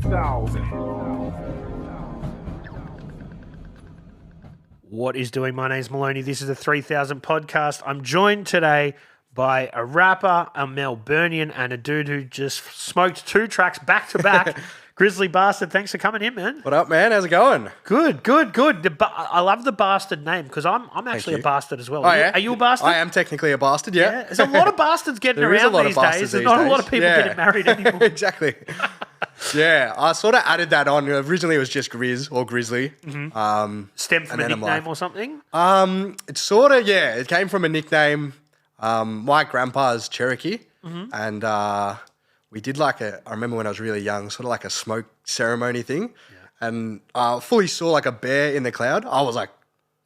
3000. What is doing? My name's Maloney. This is the 3000 podcast. I'm joined today by a rapper, a Melburnian, and a dude who just smoked 2 tracks back to back. Grizzly Bastard, thanks for coming in, man. What up, man? How's it going? Good. I love the Bastard name because I'm actually a bastard as well. Oh, yeah? Are you a bastard? I am technically a bastard, yeah. There's a lot of bastards getting There is a around lot these of bastards days. There's these not a days. lot of people Yeah. getting married anymore. Exactly. Yeah, I sort of added that on. Originally, it was just Grizz or Grizzly. Stem from a then I'm nickname like- or something? It's sort of, yeah, it came from a nickname. My grandpa's Cherokee. And we did I remember when I was really young, sort of like a smoke ceremony thing. Yeah. And I fully saw like a bear in the cloud. I was like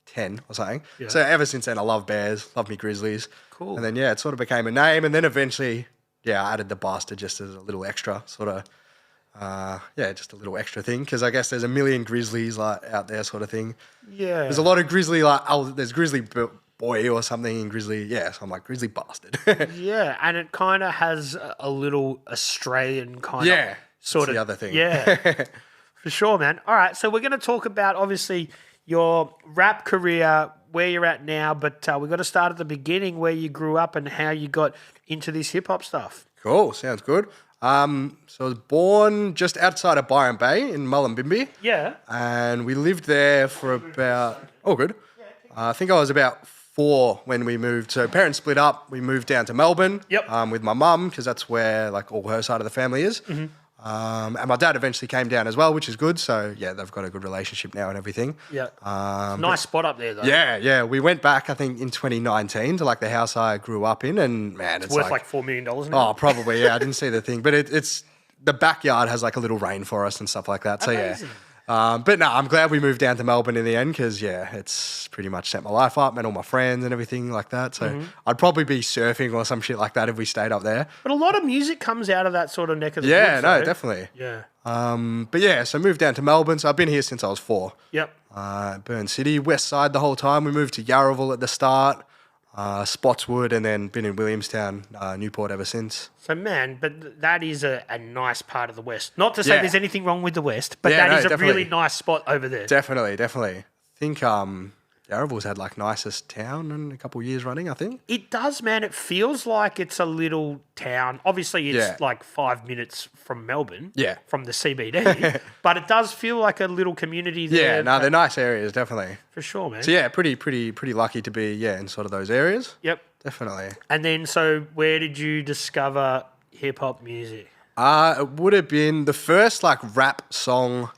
10 or something. Yeah. So ever since then, I love bears, love me grizzlies. Cool. And then, yeah, it sort of became a name. And then eventually, yeah, I added the bastard just as a little extra sort of, just a little extra thing. Because I guess there's a million grizzlies like out there sort of thing. Yeah. There's a lot of grizzly, there's grizzly boy or something in grizzly. Yeah, so I'm like, grizzly bastard. Yeah, and it kind of has a little Australian kind Yeah, of sort of the other thing. Yeah, for sure, man. All right, so we're going to talk about obviously your rap career, where you're at now, but we've got to start at the beginning, where you grew up and how you got into this hip hop stuff. Cool, sounds good. So I was born just outside of Byron Bay in Mullumbimby. Yeah. And we lived there for about, I think I was about 4 when we moved. So parents split up. We moved down to Melbourne. Yep. With my mum because that's where like all her side of the family is. And my dad eventually came down as well, which is good. So yeah, they've got a good relationship now and everything. Yeah. Nice spot up there though. Yeah. We went back, I think, in 2019 to like the house I grew up in, and man, it's Worth like $4 million now. oh, probably. Yeah, I didn't see the thing, but it's the backyard has like a little rainforest and stuff like that. So Amazing. yeah. But no, I'm glad we moved down to Melbourne in the end because, yeah, it's pretty much set my life up, met all my friends and everything like that. So I'd probably be surfing or some shit like that if we stayed up there. But a lot of music comes out of that sort of neck of the Yeah, woods, no, though. definitely. Yeah. But yeah, so moved down to Melbourne. So I've been here since I was 4. Yep. Burn City, West Side the whole time. We moved to Yarraville at the start, Spotswood, and then been in Williamstown, Newport ever since. So, man, but that is a nice part of the West. Not to say Yeah. there's anything wrong with the West, but Yeah, that no, is a definitely. really nice spot over there. Definitely. I think Yarraville's had like nicest town in a couple of years running, I think. It does, man. It feels like it's a little town. Obviously, it's Yeah. like 5 minutes from Melbourne, Yeah. from the CBD, but it does feel like a little community there. Yeah, no, they're nice areas, definitely. For sure, man. So yeah, pretty lucky to be in sort of those areas. Yep. Definitely. And then, so where did you discover hip-hop music? It would have been the first like rap song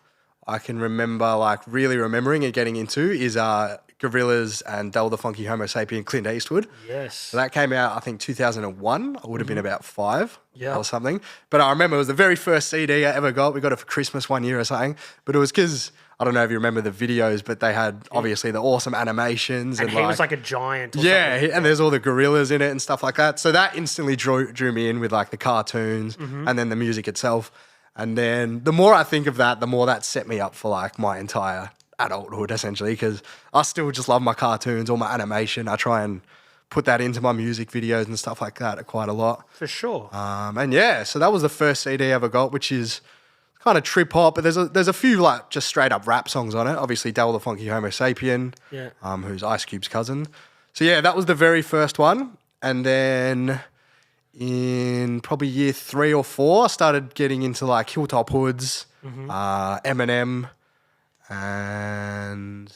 I can remember like really remembering and getting into is Gorillaz and Del the Funky Homo Sapien, Clint Eastwood. Yes. So that came out, I think, 2001. I would have been about 5 Yeah. or something. But I remember it was the very first CD I ever got. We got it for Christmas one year or something. But it was because, I don't know if you remember the videos, but they had obviously the awesome animations. And he was like a giant or yeah, something. and there's all the gorillas in it and stuff like that. So that instantly drew me in with like the cartoons and then the music itself. And then the more I think of that, the more that set me up for like my entire adulthood essentially, because I still just love my cartoons, all my animation. I try and put that into my music videos and stuff like that quite a lot. For sure. And yeah, so that was the first CD I ever got, which is kind of trip hop, but there's a few like just straight up rap songs on it. Obviously, Del the Funky Homo Sapien, Yeah. Who's Ice Cube's cousin. So yeah, that was the very first one, and then in probably year 3 or 4, I started getting into like Hilltop Hoods, Eminem, and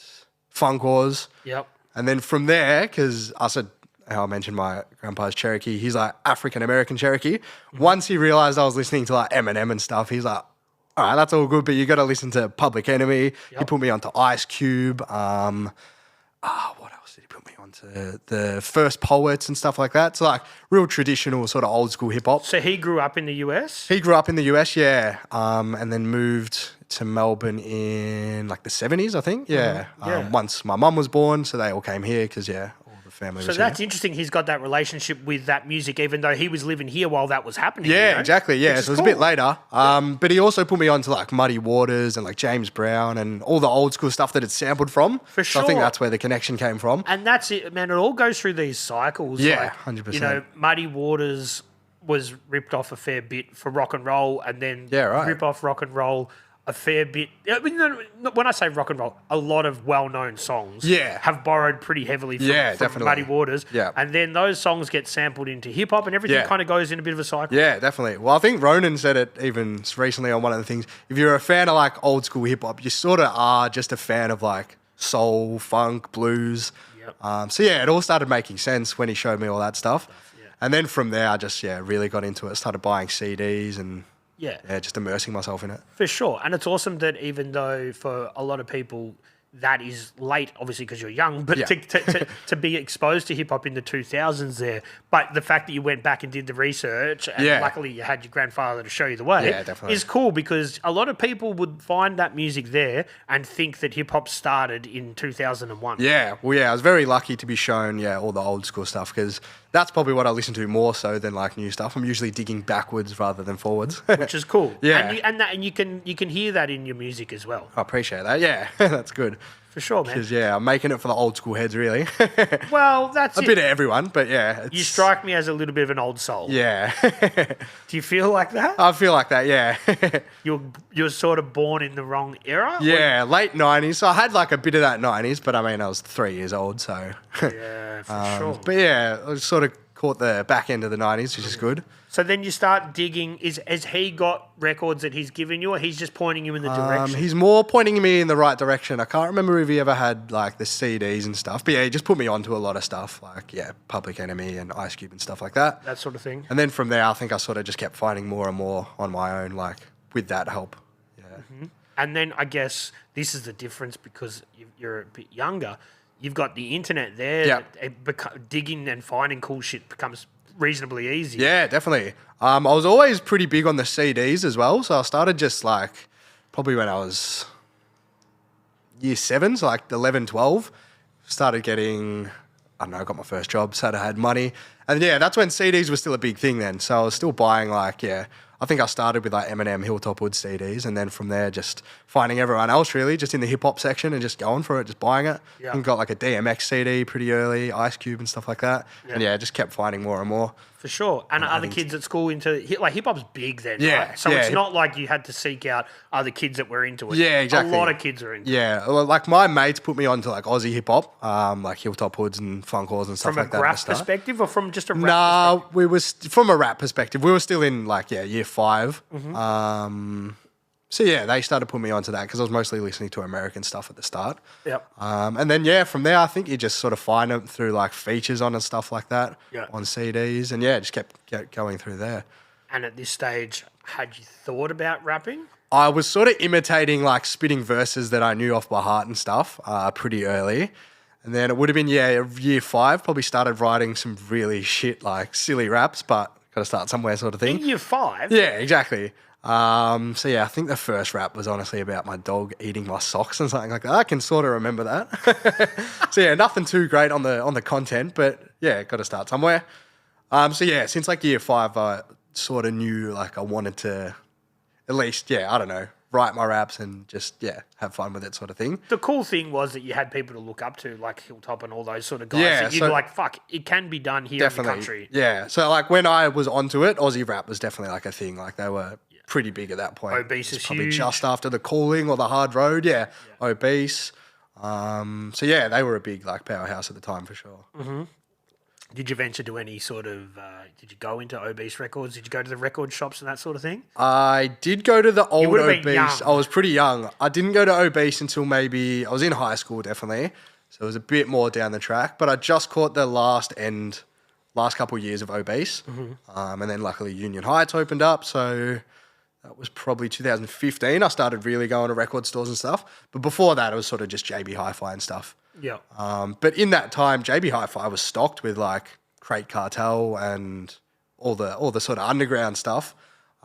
Funk Wars. Yep. And then from there, because I said how I mentioned my grandpa's Cherokee, he's like African-American Cherokee. Once he realized I was listening to like Eminem and stuff, he's like, all right, that's all good, but you got to listen to Public Enemy. He put me onto Ice Cube. What else did he put me onto? The First Poets and stuff like that. So like real traditional sort of old school hip hop. So he grew up in the US? He grew up in the US, yeah, and then moved to Melbourne in like the 70s, I think. Yeah. Once my mum was born, so they all came here because, yeah, all the family So was that's here. interesting. He's got that relationship with that music, even though he was living here while that was happening. Yeah, you know? exactly. Yeah, Which so it is was a bit cool. later. But he also put me on to like Muddy Waters and like James Brown and all the old school stuff that it's sampled from. For So I think sure. that's where the connection came from. And that's it, man. It all goes through these cycles. Yeah, like, 100%. You know, Muddy Waters was ripped off a fair bit for rock and roll, and then rip off rock and roll a fair bit. I mean, when I say rock and roll, a lot of well-known songs have borrowed pretty heavily from Muddy Waters. Yeah. And then those songs get sampled into hip-hop and everything kind of goes in a bit of a cycle. Yeah, definitely. Well, I think Ronan said it even recently on one of the things. If you're a fan of like old school hip-hop, you sort of are just a fan of like soul, funk, blues. Yep. So yeah, it all started making sense when he showed me all that stuff. And then from there, I just really got into it. Started buying CDs and just immersing myself in it. For sure. And it's awesome that even though for a lot of people that is late, obviously because you're young, but to be exposed to hip-hop in the 2000s there, but the fact that you went back and did the research and luckily you had your grandfather to show you the way is cool, because a lot of people would find that music there and think that hip-hop started in 2001. Yeah, well, I was very lucky to be shown, all the old school stuff, because that's probably what I listen to more so than like new stuff. I'm usually digging backwards rather than forwards. Which is cool. Yeah. And you can hear that in your music as well. I appreciate that. Yeah, that's good. For sure, man. Because, I'm making it for the old school heads, really. Well, that's a bit of everyone, but You strike me as a little bit of an old soul. Yeah. Do you feel like that? I feel like that, yeah. You're sort of born in the wrong era? Yeah, late 90s. So I had like a bit of that 90s, but I mean, I was 3 years old, so. Yeah, for sure. But I sort of caught the back end of the 90s, which is good. So then you start digging. Has he got records that he's given you, or he's just pointing you in the direction? He's more pointing me in the right direction. I can't remember if he ever had like the CDs and stuff, but he just put me onto a lot of stuff like Public Enemy and Ice Cube and stuff like that. That sort of thing. And then from there, I think I sort of just kept finding more and more on my own, like with that help. Yeah. Mm-hmm. And then I guess this is the difference because you're a bit younger. You've got the internet there. Yeah. Digging and finding cool shit becomes reasonably easy. Yeah, definitely. I was always pretty big on the CDs as well. So I started just like probably when I was year 7, so like 11, 12. Started getting, I don't know, I got my first job, so I had money. And that's when CDs were still a big thing then. So I was still buying like, I think I started with like Eminem, Hilltop Wood CDs, and then from there just finding everyone else really, just in the hip hop section and just going for it, just buying it. Yeah. And got like a DMX CD pretty early, Ice Cube and stuff like that. Yeah. And just kept finding more and more. For sure. And other kids at school into, like hip hop's big then, right? So it's not like you had to seek out other kids that were into it. Yeah, exactly. A lot of kids are into it. Yeah, well, like my mates put me onto like Aussie hip hop, like Hilltop Hoods and Funk Halls and stuff like that. From a rap perspective or from just a rap perspective? No, we were from a rap perspective. We were still in like, year 5. Mm-hmm. So they started putting me onto that because I was mostly listening to American stuff at the start. Yep. And then from there I think you just sort of find it through like features on and stuff like that on CDs, and just kept going through there. And at this stage, had you thought about rapping? I was sort of imitating like spitting verses that I knew off by heart and stuff pretty early. And then it would have been, year 5, probably started writing some really shit like silly raps, but got to start somewhere sort of thing. In year 5? Yeah, exactly. I think the first rap was honestly about my dog eating my socks and something like that. I can sort of remember that. So nothing too great on the content, but got to start somewhere. Since like year 5, I sort of knew like I wanted to at least, I don't know, write my raps and just, have fun with it sort of thing. The cool thing was that you had people to look up to, like Hilltop and all those sort of guys. Yeah, that you'd like, fuck, it can be done here in the country. Yeah, so like when I was onto it, Aussie rap was definitely like a thing. Like they were pretty big at that point. Obese is probably huge. Just after the Calling or the Hard Road, Obese. They were a big like powerhouse at the time for sure. Mm-hmm. Did you venture to any sort of, did you go into Obese Records? Did you go to the record shops and that sort of thing? I did go to the old Obese. Young. I was pretty young. I didn't go to Obese until maybe, I was in high school definitely. So it was a bit more down the track, but I just caught the last couple of years of Obese. Mm-hmm. And then luckily Union Heights opened up. So that was probably 2015. I started really going to record stores and stuff. But before that, it was sort of just JB Hi-Fi and stuff. Yeah. But in that time, JB Hi-Fi was stocked with like Crate Cartel and all the sort of underground stuff.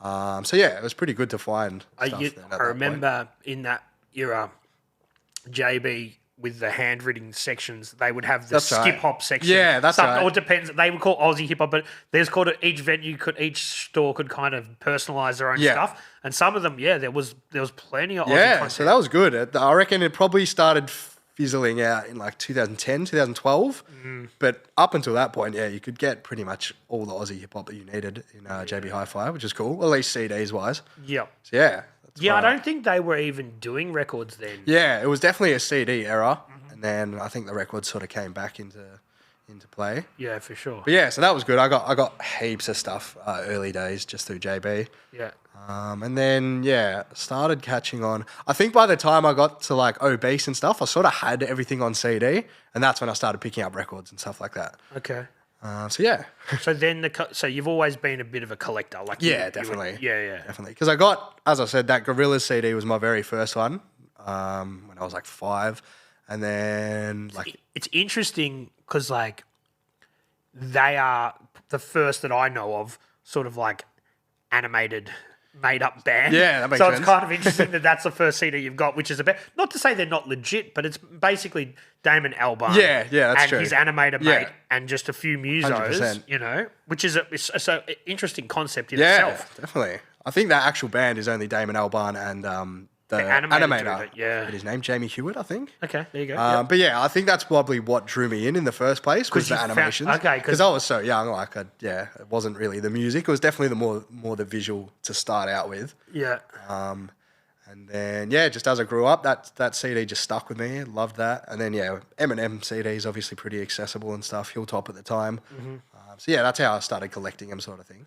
It was pretty good to find stuff. I remember in that era, JB with the handwritten sections, they would have the skip hop section. Yeah, that's right. Or it depends. They would call Aussie hip hop, but there's called it. Each store could kind of personalize their own stuff. And some of them, there was plenty of Aussie content. So that was good. I reckon it probably started fizzling out in like 2010, 2012. But up until that point, yeah, you could get pretty much all the Aussie hip hop that you needed in JB Hi-Fi, which is cool, at least CDs wise. Yep. So yeah. Yeah, I don't think they were even doing records then. Yeah, it was definitely a CD era. And then I think the records sort of came back into play. Yeah, for sure. But yeah, so that was good. I got heaps of stuff early days just through JB. Yeah. And then, yeah, started catching on. I think by the time I got to like Obese and stuff, I sort of had everything on CD. And that's when I started picking up records and stuff like that. Okay. So yeah. So then, so you've always been a bit of a collector, like Definitely. Yeah. Definitely. Because I got, as I said, that Gorillaz CD was my very first one when I was like 5. And then like... It's interesting because like they are the first that I know of sort of like animated... made-up band. Yeah, that makes sense. sense. It's kind of interesting that that's the first CD you've got, which is a bit... Not to say they're not legit, but it's basically Damon Albarn. Yeah, that's and true. his animator mate and just a few musos, 100%. you know, which is a interesting concept in Yeah, itself. definitely. I think that actual band is only Damon Albarn and the animator. Yeah. His name, Jamie Hewitt, I think. Okay, there you go. But yeah, I think that's probably what drew me in the first place was the animations. Because I was so young, like, it wasn't really the music. It was definitely the more the visual to start out with. Yeah. And then, yeah, just as I grew up, that CD just stuck with me. Loved that. And then, yeah, M&M CDs obviously pretty accessible and stuff. Hilltop at the time. So, yeah, that's how I started collecting them sort of thing.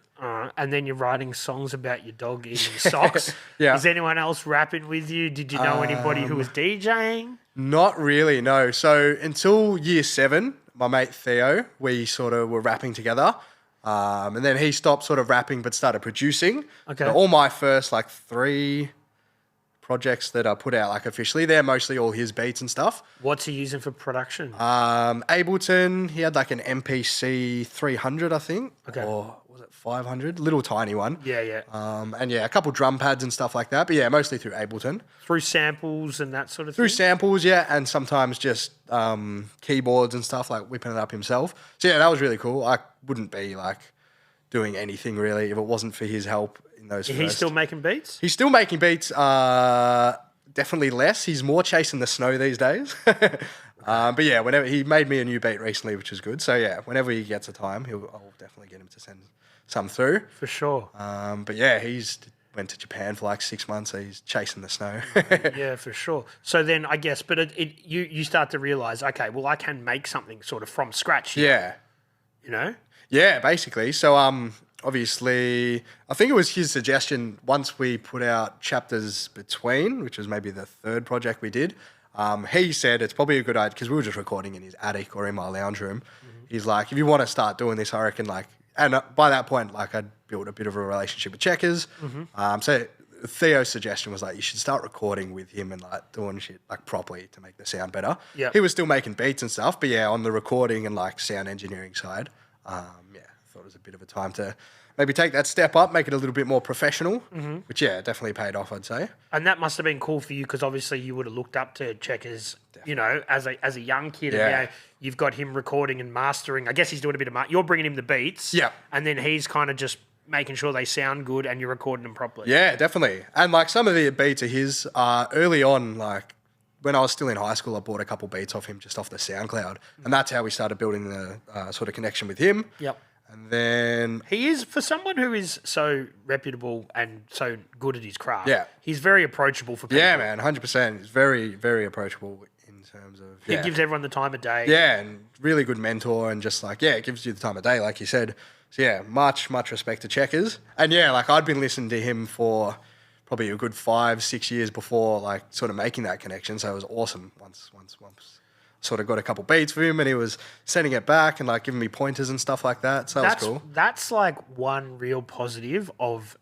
And then you're writing songs about your dog eating socks. Yeah. Is anyone else rapping with you? Did you know anybody who was DJing? Not really, no. So until year 7, my mate Theo, we sort of were rapping together. And then he stopped sort of rapping but started producing. Okay. So all my first like 3 projects that I put out like officially, they're mostly all his beats and stuff. What's he using for production? Ableton, he had like an MPC 300, I think. Okay. Or was it 500? Little tiny one. Yeah. And yeah, a couple drum pads and stuff like that. But yeah, mostly through Ableton. Through samples and that sort of thing? Through samples, yeah, and sometimes just keyboards and stuff, like whipping it up himself. So yeah, that was really cool. I wouldn't be like doing anything really if it wasn't for his help in those He's still making beats? He's still making beats, definitely less. He's more chasing the snow these days. But yeah, whenever he made me a new beat recently, which is good. So yeah, whenever he gets a time, I'll definitely get him to send some through. For sure. But yeah, he's went to Japan for like 6 months, so he's chasing the snow. Yeah, for sure. So then I guess, but you start to realise, okay, well, I can make something sort of from scratch here. Yeah. You know? Yeah, basically. So obviously, I think it was his suggestion once we put out Chapters Between, which was maybe the 3rd project we did. He said it's probably a good idea because we were just recording in his attic or in my lounge room. He's like, if you want to start doing this, I reckon like, and by that point, like I'd built a bit of a relationship with Checkers. So Theo's suggestion was like, you should start recording with him and like doing shit like properly to make the sound better. Yep. He was still making beats and stuff, but yeah, on the recording and like sound engineering side, I thought it was a bit of a time to maybe take that step up, make it a little bit more professional, which yeah, definitely paid off, I'd say. And that must have been cool for you because obviously you would have looked up to Checkers, you know, as a young kid. Yeah. And now you've got him recording and mastering. I guess he's doing a bit of you're bringing him the beats. Yeah. And then he's kind of just making sure they sound good and you're recording them properly. Yeah, definitely. And like some of the beats are his early on, like when I was still in high school, I bought a couple beats off him just off the SoundCloud. And that's how we started building the sort of connection with him. Yep. And then... He is, for someone who is so reputable and so good at his craft, Yeah. he's very approachable for people. Yeah, man, 100%. He's very, very approachable in terms of... He gives everyone the time of day. Yeah, and really good mentor and just like, yeah, it gives you the time of day, like you said. So yeah, much respect to Checkers. And yeah, like I'd been listening to him for probably a good 5-6 years before like sort of making that connection. So it was awesome once sort of got a couple beats for him and he was sending it back and like giving me pointers and stuff like that. So that was cool. That's like one real positive of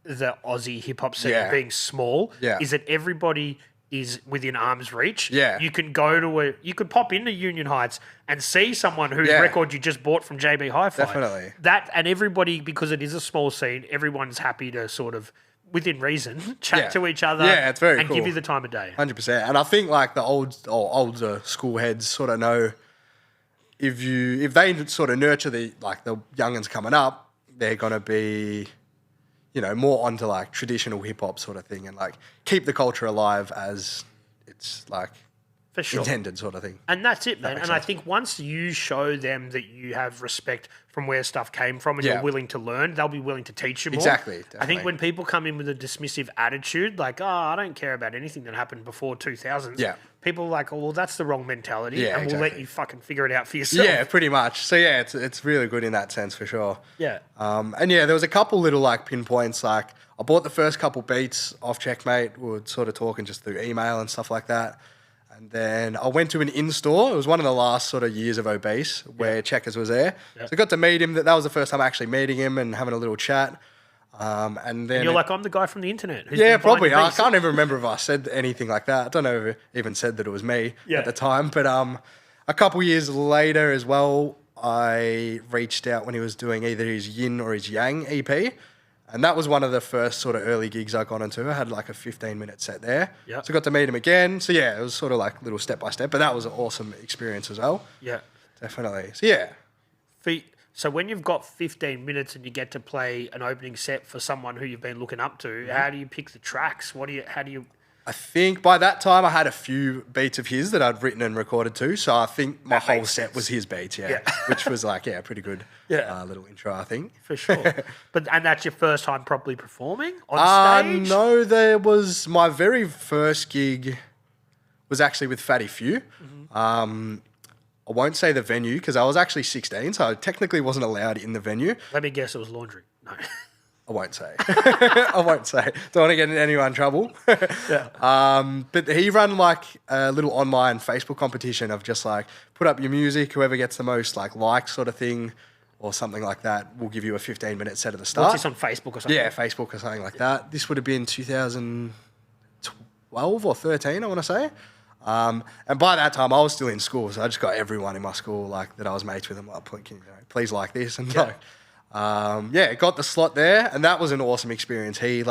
the Aussie hip hop scene being small is that everybody is within arm's reach. Yeah. You can go you could pop into Union Heights and see someone whose record you just bought from JB Hi-Fi. Definitely. And everybody, because it is a small scene, everyone's happy to sort of, within reason, chat to each other it's very and cool. give you the time of day. 100%. And I think like the older school heads sort of know if they sort of nurture the youngins coming up, they're going to be, you know, more onto like traditional hip hop sort of thing and like keep the culture alive as it's like For sure. intended sort of thing. And that's it, man. makes And I sense. think once you show them that you have respect from where stuff came from and Yeah. you're willing to learn, they'll be willing to teach you more. Exactly, I think definitely. when people come in with a dismissive attitude, like, oh, I don't care about anything that happened before 2000s, Yeah. people are like, oh, well, that's the wrong mentality, Yeah, and we'll let exactly. you fucking figure it out for yourself. Yeah, pretty much. So yeah, it's really good in that sense for sure. Yeah. And yeah, there was a couple little like pinpoints. Like I bought the first couple beats off Checkmate. We were sort of talking just through email and stuff like that. And then I went to an in-store. It was one of the last sort of years of Obese where Checkers was there. Yeah. So I got to meet him. That was the first time actually meeting him and having a little chat. And then And you're like, I'm the guy from the internet. Who's yeah, been buying probably. your I beats." can't even remember if I said anything like that. I don't know if I even said that it was me Yeah. at the time. But a couple years later as well, I reached out when he was doing either his Yin or his Yang EP. And that was one of the first sort of early gigs I got into. I had like a 15-minute set there. Yeah. So I got to meet him again. So yeah, it was sort of like little step by step. But that was an awesome experience as well. Yeah. Definitely. So yeah. So when you've got 15 minutes and you get to play an opening set for someone who you've been looking up to, Mm-hmm. how do you pick the tracks? How do you... I think by that time I had a few beats of his that I'd written and recorded too. So I think my That whole makes set sense. was his beats, yeah. Yeah. Which was like, yeah, pretty good little intro, I think. For sure. And that's your first time properly performing on stage? No, there was my very first gig was actually with Fatty Few. Mm-hmm. I won't say the venue because I was actually 16, so I technically wasn't allowed in the venue. Let me guess, it was laundry. No. I won't say. I won't say. Don't want to get anyone in trouble. But he ran like a little online Facebook competition of just like put up your music, whoever gets the most like likes sort of thing or something like that, we'll give you a 15-minute set at the start. What's this on Facebook or something? Yeah, Facebook or something like that. This would have been 2012 or 13, I want to say. And by that time, I was still in school, so I just got everyone in my school like that I was mates with them. Like, please like this, and got the slot there, and that was an awesome experience. He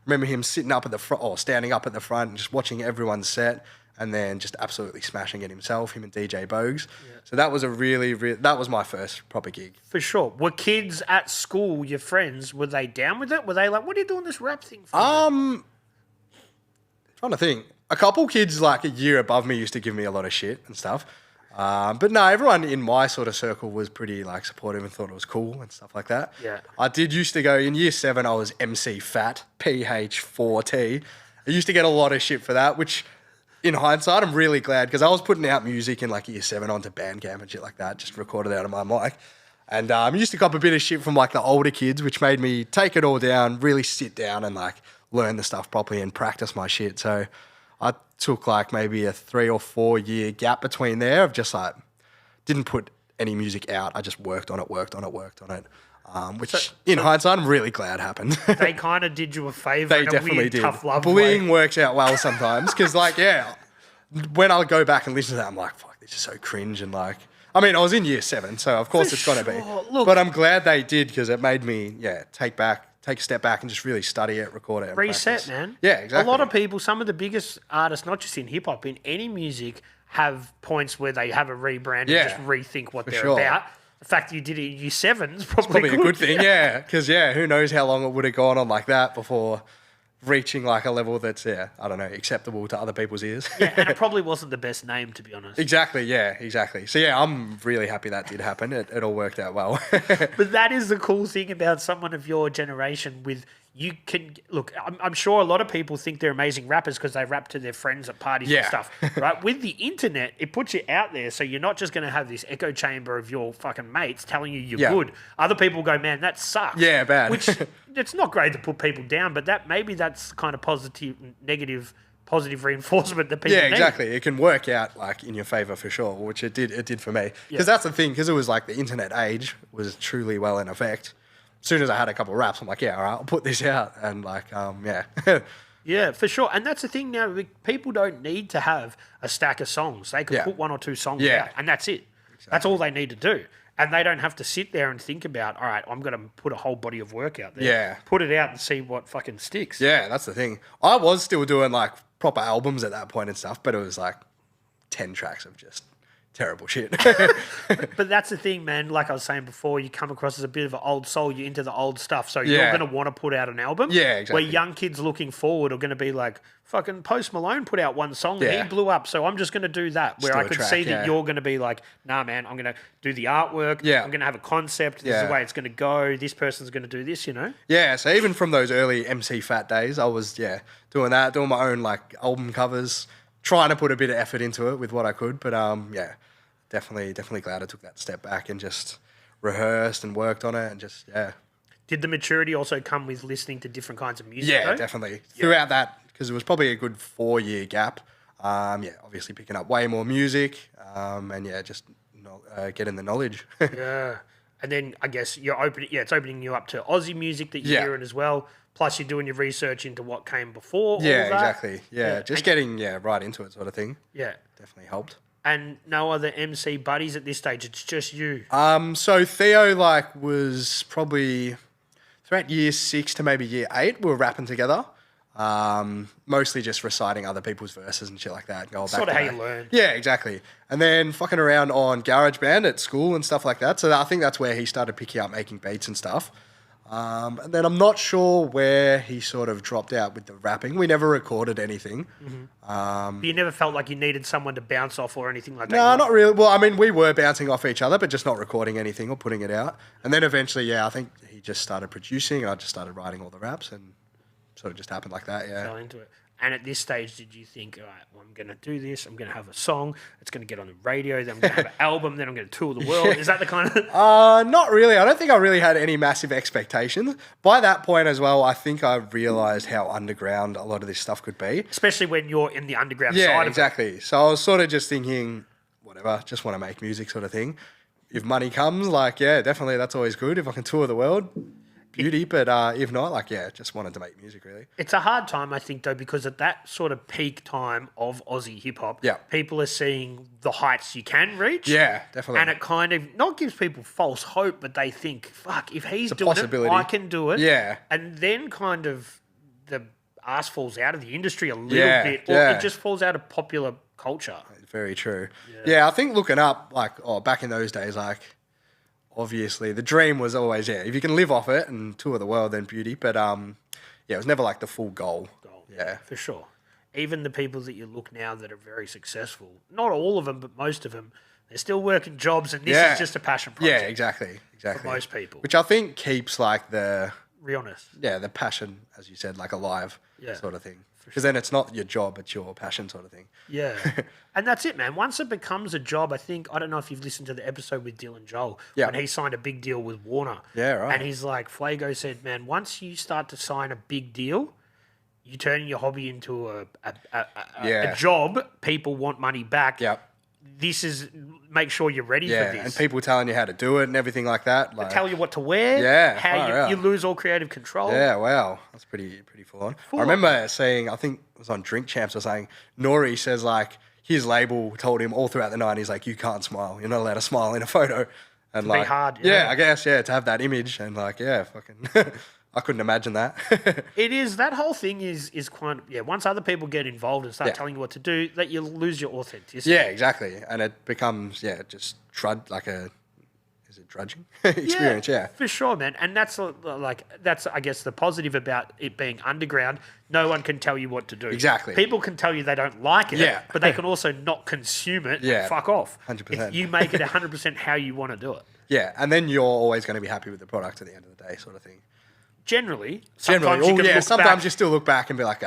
remember him sitting up at the front or standing up at the front and just watching everyone's set, and then just absolutely smashing it himself. Him and DJ Bogues. Yeah. So that was that was my first proper gig. For sure. Were kids at school, your friends, were they down with it? Were they like, what are you doing this rap thing for? Trying to think. A couple kids like a year above me used to give me a lot of shit and stuff. But no, everyone in my sort of circle was pretty like supportive and thought it was cool and stuff like that. Yeah. I did used to go in year 7, I was MC Fat, PH4T. I used to get a lot of shit for that, which in hindsight, I'm really glad because I was putting out music in like year 7 onto Bandcamp and shit like that, just recorded out of my mic. And I used to cop a bit of shit from like the older kids, which made me take it all down, really sit down and like learn the stuff properly and practice my shit. So I took like maybe a 3 or 4 year gap between there of just like, didn't put any music out. I just worked on it. Which in hindsight, I'm really glad happened. They kind of did you a favour. They in a definitely weird, did. tough love Bullying way. works out well sometimes because when I go back and listen to that, I'm like, fuck, this is so cringe. And like, I mean, I was in year 7, so of course it's going to be. Look, but I'm glad they did because it made me, take a step back and just really study it, record it, and Reset, practice. man. Yeah, exactly. A lot of people, some of the biggest artists, not just in hip hop, in any music, have points where they have a rebrand and just rethink what they're sure. about. The fact that you did it in year 7 is probably a good thing, yeah. Because, who knows how long it would have gone on like that before reaching like a level that's, I don't know, acceptable to other people's ears. Yeah, and it probably wasn't the best name, to be honest. Exactly. So, I'm really happy that did happen. It all worked out well. But that is the cool thing about someone of your generation with... You can look. I'm sure a lot of people think they're amazing rappers because they rap to their friends at parties and stuff, right? With the internet, it puts you out there, so you're not just going to have this echo chamber of your fucking mates telling you you're good. Other people go, man, that sucks. Yeah, bad. Which it's not great to put people down, but that's kind of positive reinforcement that people need. Yeah, exactly. It can work out like in your favor for sure, which it did. It did for me because that's the thing. Because it was like the internet age was truly well in effect. As soon as I had a couple of raps, I'm like, all right, I'll put this out. And like, Yeah, for sure. And that's the thing now. People don't need to have a stack of songs. They can put 1 or 2 songs out and that's it. Exactly. That's all they need to do. And they don't have to sit there and think about, all right, I'm going to put a whole body of work out there. Yeah. Put it out and see what fucking sticks. Yeah, that's the thing. I was still doing like proper albums at that point and stuff, but it was like 10 tracks of just terrible shit. But that's the thing, man. Like I was saying before, you come across as a bit of an old soul. You're into the old stuff. So you're going to want to put out an album. Yeah, exactly. Where young kids looking forward are going to be like, fucking Post Malone put out one song and he blew up. So I'm just going to do that. Where I could see that you're going to be like, nah, man, I'm going to do the artwork. Yeah. I'm going to have a concept. This is the way it's going to go. This person's going to do this, you know? Yeah. So even from those early MC Fat days, I was, doing that, doing my own like album covers, trying to put a bit of effort into it with what I could. But definitely glad I took that step back and just rehearsed and worked on it and just, Did the maturity also come with listening to different kinds of music? Yeah, definitely. Throughout that, because it was probably a good 4-year gap. Obviously picking up way more music just getting the knowledge. Yeah. And then I guess it's opening you up to Aussie music that you're hearing as well. Plus you're doing your research into what came before. Yeah, exactly. Yeah, just getting right into it sort of thing. Yeah. Definitely helped. And no other MC buddies at this stage. It's just you. So Theo was probably throughout year 6 to maybe year 8, we were rapping together. Mostly just reciting other people's verses and shit like that. Sort of how you learn. Yeah, exactly. And then fucking around on GarageBand at school and stuff like that. So I think that's where he started picking up making beats and stuff. And then I'm not sure where he sort of dropped out with the rapping. We never recorded anything. But you never felt like you needed someone to bounce off or anything like that? No, not really. Well, I mean, we were bouncing off each other, but just not recording anything or putting it out. And then eventually, I think he just started producing and I just started writing all the raps and sort of just happened like that, Fell into it. And at this stage, did you think, all right, well, I'm going to do this. I'm going to have a song. It's going to get on the radio. Then I'm going to have an album. Then I'm going to tour the world. Is that the kind of... Not really. I don't think I really had any massive expectations. By that point as well, I think I realised how underground a lot of this stuff could be. Especially when you're in the underground side Yeah, of it. exactly. So I was sort of just thinking, whatever, just want to make music sort of thing. If money comes, definitely that's always good. If I can tour the world... beauty, but if not, just wanted to make music, really. It's a hard time, I think, though, because at that sort of peak time of Aussie hip-hop, people are seeing the heights you can reach. Yeah, definitely. And it kind of not gives people false hope, but they think, fuck, if he's doing it, I can do it. Yeah. And then kind of the ass falls out of the industry a little bit, or it just falls out of popular culture. Very true. Yeah, I think looking up, back in those days, obviously, the dream was always, if you can live off it and tour the world, then beauty. But, it was never like the full goal. Yeah. For sure. Even the people that you look now that are very successful, not all of them, but most of them, they're still working jobs and this is just a passion project. Yeah, exactly. For most people. Which I think keeps the... realness. Yeah, the passion, as you said, alive sort of thing. Because then it's not your job, it's your passion sort of thing. Yeah. And that's it, man. Once it becomes a job, I don't know if you've listened to the episode with Dylan Joel, when he signed a big deal with Warner. Yeah, right. And he's like, Flago said, man, once you start to sign a big deal, you turn your hobby into a job, people want money back. Yep. This is, make sure you're ready for this. And people telling you how to do it and everything like that. They tell you what to wear. Yeah. How you lose all creative control. Yeah, wow. That's pretty full on. I remember saying, I think it was on Drink Champs or saying, Nori says his label told him all throughout the night, he's like, you can't smile. You're not allowed to smile in a photo. And It'd be hard. Yeah, I guess, to have that image and fucking... I couldn't imagine that. It is. That whole thing is quite... Yeah, once other people get involved and start telling you what to do, that you lose your authenticity. Yeah, exactly. And it becomes, just is it drudging experience? Yeah, for sure, man. And that's I guess the positive about it being underground. No one can tell you what to do. Exactly. People can tell you they don't like it, but they can also not consume it and fuck off. 100%. If you make it 100% how you want to do it. Yeah, and then you're always going to be happy with the product at the end of the day sort of thing. Generally, sometimes you still look back and be like,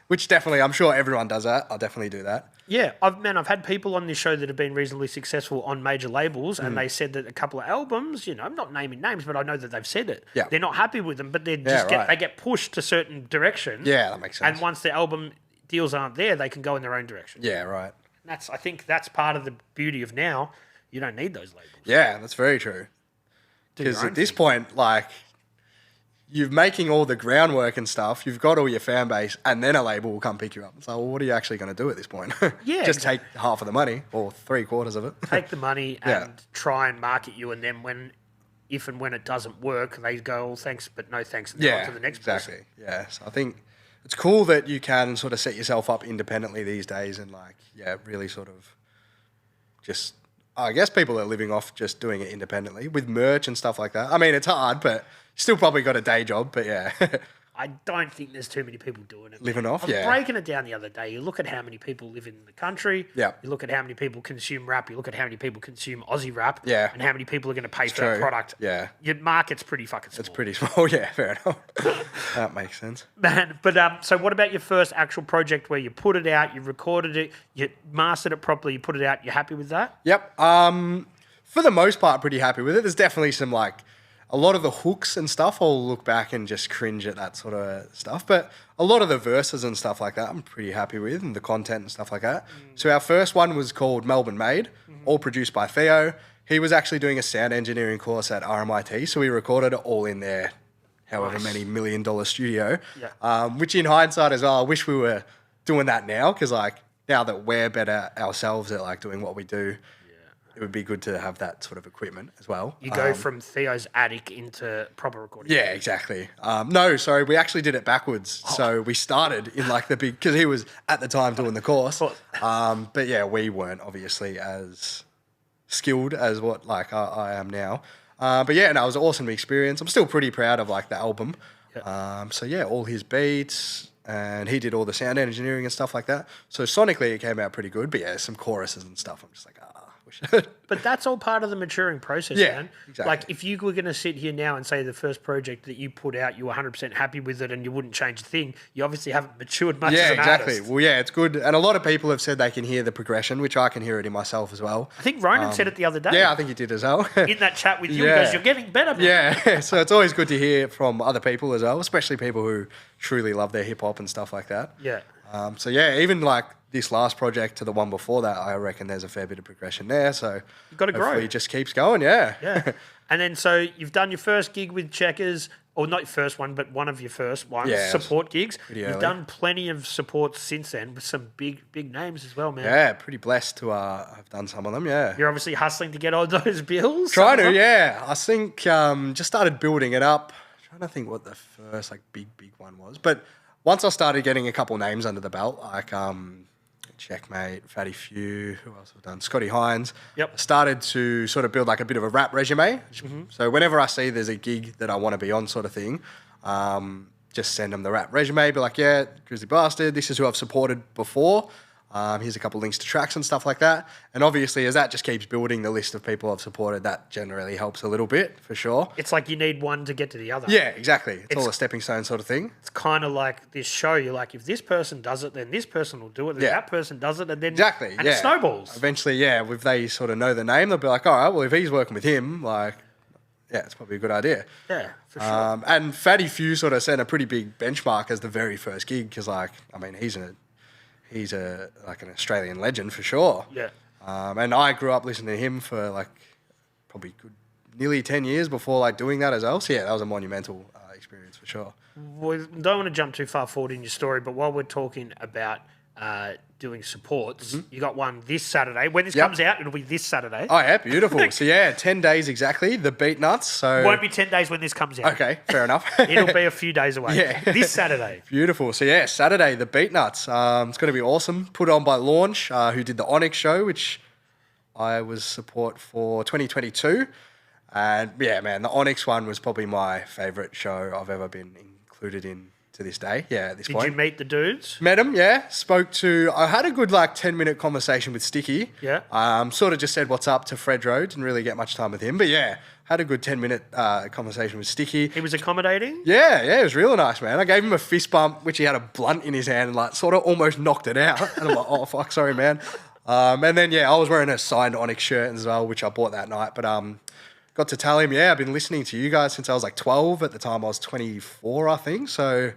which definitely, I'm sure everyone does that. I'll definitely do that. Yeah, I've had people on this show that have been reasonably successful on major labels, and they said that a couple of albums, I'm not naming names, but I know that they've said it. Yeah. They're not happy with them, but they get pushed to certain directions. Yeah, that makes sense. And once the album deals aren't there, they can go in their own direction. Yeah, right. I think that's part of the beauty of now. You don't need those labels. Yeah, that's very true. Because at this point, you're making all the groundwork and stuff, you've got all your fan base, and then a label will come pick you up. So, what are you actually going to do at this point? Yeah. Just take half of the money, or 3/4 of it. Take the money and try and market you, and then if and when it doesn't work, they go, thanks, but no thanks, and then on to the next person. Yeah, so I think it's cool that you can sort of set yourself up independently these days and, really sort of just, I guess people are living off just doing it independently with merch and stuff like that. I mean, it's hard, but still probably got a day job, but yeah. I don't think there's too many people doing it. Living off, I was yeah. breaking it down the other day. You look at how many people live in the country. Yeah. You look at how many people consume rap. You look at how many people consume Aussie rap. Yeah. And how many people are going to pay for true. that product. Yeah. Your market's pretty fucking small. It's pretty small. Yeah, fair enough. That makes sense. Man, but so what about your first actual project where you put it out, you recorded it, you mastered it properly, you put it out, you're happy with that? Yep. For the most part, pretty happy with it. There's definitely some like a lot of the hooks and stuff. I'll look back and just cringe at that sort of stuff. But a lot of the verses and stuff like that, I'm pretty happy with, and the content and stuff like that. So our first one was called Melbourne Made, all produced by Theo. He was actually doing a sound engineering course at RMIT, so we recorded it all in there. However many $1 million studio, which in hindsight as well, I wish we were doing that now, because like now that we're better ourselves at like doing what we do, it would be good to have that sort of equipment as well. You go from Theo's attic into proper recording. Yeah, exactly. No, sorry, we actually did it backwards. So we started in like the big, because he was at the time doing the course. But yeah, we weren't obviously as skilled as what like I am now. But yeah, no, it was an awesome experience. I'm still pretty proud of like the album. So yeah, all his beats, and he did all the sound engineering and stuff like that. So sonically it came out pretty good. But yeah, some choruses and stuff. I'm just like, But that's all part of the maturing process, Yeah, man. exactly. Like, if you were going to sit here now and say the first project that you put out, you were 100% happy with it and you wouldn't change a thing, you obviously haven't matured much yeah, as an exactly. artist. Well, yeah, it's good. And a lot of people have said they can hear the progression, which I can hear it in myself as well. I think Ronan said it the other day. Yeah, I think he did as well. In that chat with you, Yeah. he goes, you're getting better, man. Yeah, so it's always good to hear from other people as well, especially people who truly love their hip hop and stuff like that. Yeah. So yeah, even like this last project to the one before that, I reckon there's a fair bit of progression there. So You've got to grow. hopefully it just keeps going. Yeah. Yeah. And then so you've done your first gig with Checkers, or not your first one, but one of your first ones, Yeah, support gigs. pretty You've early. done plenty of supports since then with some big names as well, man. Yeah, pretty blessed to have done some of them. Yeah. You're obviously hustling to get on those bills. Trying some of to, them. yeah. I think just started building it up. Trying to think what the first like big one was, but once I started getting a couple names under the belt, like Checkmate, Fatty Few, who else have done? Scotty Hines. Yep. I started to sort of build like a bit of a rap resume. So whenever I see there's a gig that I want to be on, sort of thing, just send them the rap resume. Be like, yeah, Grizzly Bastard. This is who I've supported before. Here's a couple links to tracks and stuff like that. And obviously, as that just keeps building the list of people I've supported, that generally helps a little bit, for sure. It's like you need one to get to the other. Yeah, exactly. It's all a stepping stone sort of thing. It's kind of like this show. You're like, if this person does it, then this person will do it. Then Yeah. that person does it, and then Exactly, and yeah. it snowballs. Eventually, yeah, if they sort of know the name, they'll be like, all right, well, if he's working with him, like, yeah, it's probably a good idea. Yeah, for sure. And Fatty Few sort of set a pretty big benchmark as the very first gig because, like, I mean, he's like an Australian legend for sure. Yeah. And I grew up listening to him for like probably nearly 10 years before like doing that as well. So yeah, that was a monumental experience for sure. We don't want to jump too far forward in your story, but while we're talking about doing supports, you got one this Saturday. When this comes out, it'll be this Saturday. Oh yeah, beautiful. So yeah, 10 days exactly. The Beatnuts. So Won't be 10 days when this comes out. okay, fair enough. It'll be a few days away. Yeah. This Saturday. Beautiful. So yeah, Saturday, the Beatnuts. It's going to be awesome. Put on by Launch, who did the Onyx show, which I was support for 2022. And yeah, man, the Onyx one was probably my favourite show I've ever been included in to this day. Yeah, at this Did point. you meet the dudes? Met him, yeah. I had a good like 10-minute conversation with Sticky. Yeah. Sort of just said what's up to Fred Rowe. Didn't really get much time with him. But yeah, had a good 10-minute conversation with Sticky. He was accommodating? Yeah, it was really nice, man. I gave him a fist bump, which he had a blunt in his hand and like sort of almost knocked it out. And I'm like, oh fuck, sorry, man. And then yeah, I was wearing a signed Onyx shirt as well, which I bought that night. But got to tell him, yeah, I've been listening to you guys since I was like 12. At the time I was 24, I think. So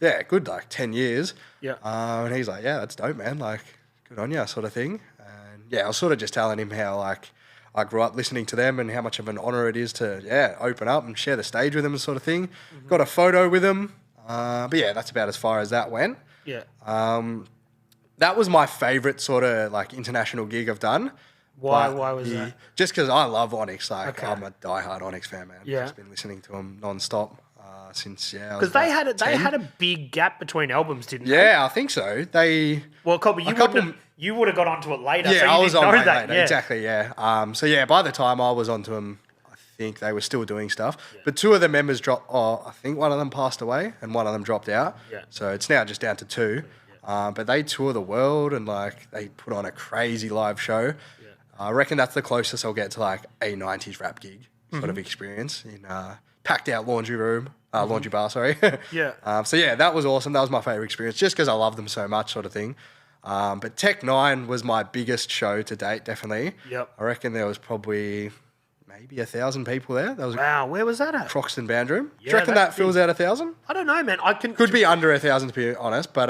yeah, good like 10 years. Yeah. And he's like, yeah, that's dope, man. Like, good on you, sort of thing. And yeah, I was sort of just telling him how like I grew up listening to them and how much of an honor it is to, yeah, open up and share the stage with them sort of thing. Got a photo with him. But yeah, that's about as far as that went. Yeah. That was my favorite sort of like international gig I've done. Why But was that? Just because I love Onyx. Like, Okay. I'm a diehard Onyx fan, man. Yeah. Just been listening to him non-stop. since I was Because they about they 10. had a big gap between albums, didn't they? Yeah, I think so. Well, Colby, you would have got onto it later. Yeah, so you I was didn't on know way that. later. Yeah. Exactly, yeah. So yeah, by the time I was onto them, I think they were still doing stuff. Yeah. But two of the members dropped. Oh, I think one of them passed away and one of them dropped out. Yeah. So it's now just down to two. Yeah. But they tour the world and like they put on a crazy live show. Yeah. I reckon that's the closest I'll get to like a 90s rap gig sort of experience in packed out laundry bar, sorry. Yeah. So yeah, that was awesome. That was my favourite experience just because I love them so much sort of thing. But Tech 9 was my biggest show to date, definitely. Yep. I reckon there was probably maybe 1,000 people there. That was Wow, where was that at? Croxton Band Room. Yeah, Do you reckon that fills out 1,000? I don't know, man. Could be under 1,000 to be honest, but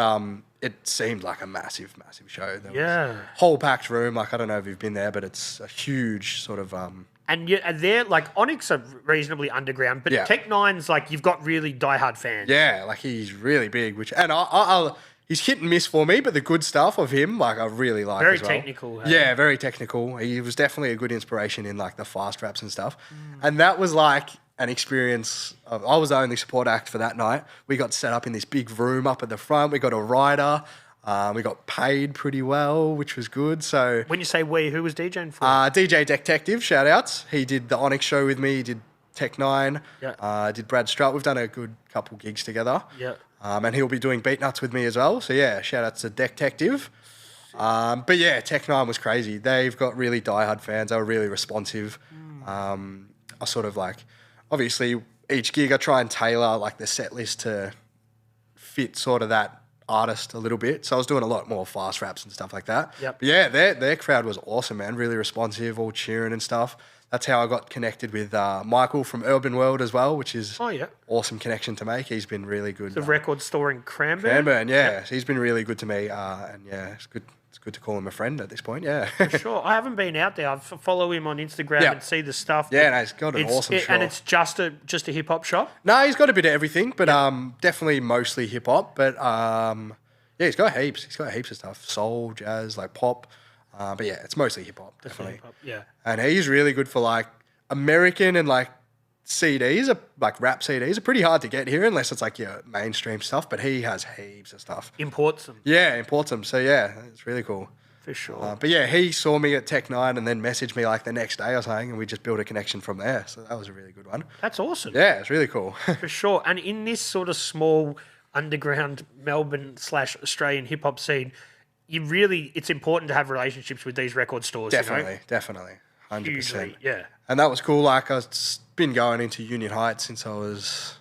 it seemed like a massive, massive show. There was a whole packed room. Like I don't know if you've been there, but it's a huge sort of And they're like Onyx are reasonably underground, but Tech 9's like you've got really diehard fans. Yeah, like he's really big, he's hit and miss for me, but the good stuff of him, like I really like. Very as well. technical. Hey? Yeah, very technical. He was definitely a good inspiration in like the fast raps and stuff, and that was like an experience. I was the only support act for that night. We got set up in this big room up at the front. We got a rider. We got paid pretty well, which was good. So when you say we, who was DJing for? DJ Detective, shout outs. He did the Onyx show with me. He did Tech 9. Yeah. Did Brad Strutt. We've done a good couple gigs together. Yeah. And he'll be doing Beatnuts with me as well. So yeah, shout outs to Detective. But yeah, Tech 9 was crazy. They've got really diehard fans. They were really responsive. I sort of like, obviously each gig I try and tailor like the set list to fit sort of that artist a little bit. So I was doing a lot more fast raps and stuff like that. Yep. But yeah, their crowd was awesome, man. Really responsive, all cheering and stuff. That's how I got connected with Michael from Urban World as well, which is awesome connection to make. He's been really good. The record store in Cranbourne. Cranbourne, yeah. Yep. He's been really good to me. And yeah, it's good. It's good to call him a friend at this point, yeah. For sure. I haven't been out there. I follow him on Instagram and see the stuff. Yeah, no, he's got an awesome shop. And it's just a hip-hop shop? No, he's got a bit of everything, but definitely mostly hip-hop. But yeah, he's got heaps. He's got heaps of stuff. Soul, jazz, like pop. But yeah, it's mostly hip-hop, definitely. Hip-hop, yeah. And he's really good for like American and like CDs, like rap CDs are pretty hard to get here unless it's like your mainstream stuff, but he has heaps of stuff. Imports them. Yeah, imports them. So yeah, it's really cool. For sure. But yeah, he saw me at Tech 9 and then messaged me like the next day or something, and we just built a connection from there. So that was a really good one. That's awesome. Yeah, it's really cool. For sure. And in this sort of small underground Melbourne/Australian hip hop scene, it's important to have relationships with these record stores. Definitely, 100%. Hugely, yeah. And that was cool. Like I've been going into Union Heights since I was,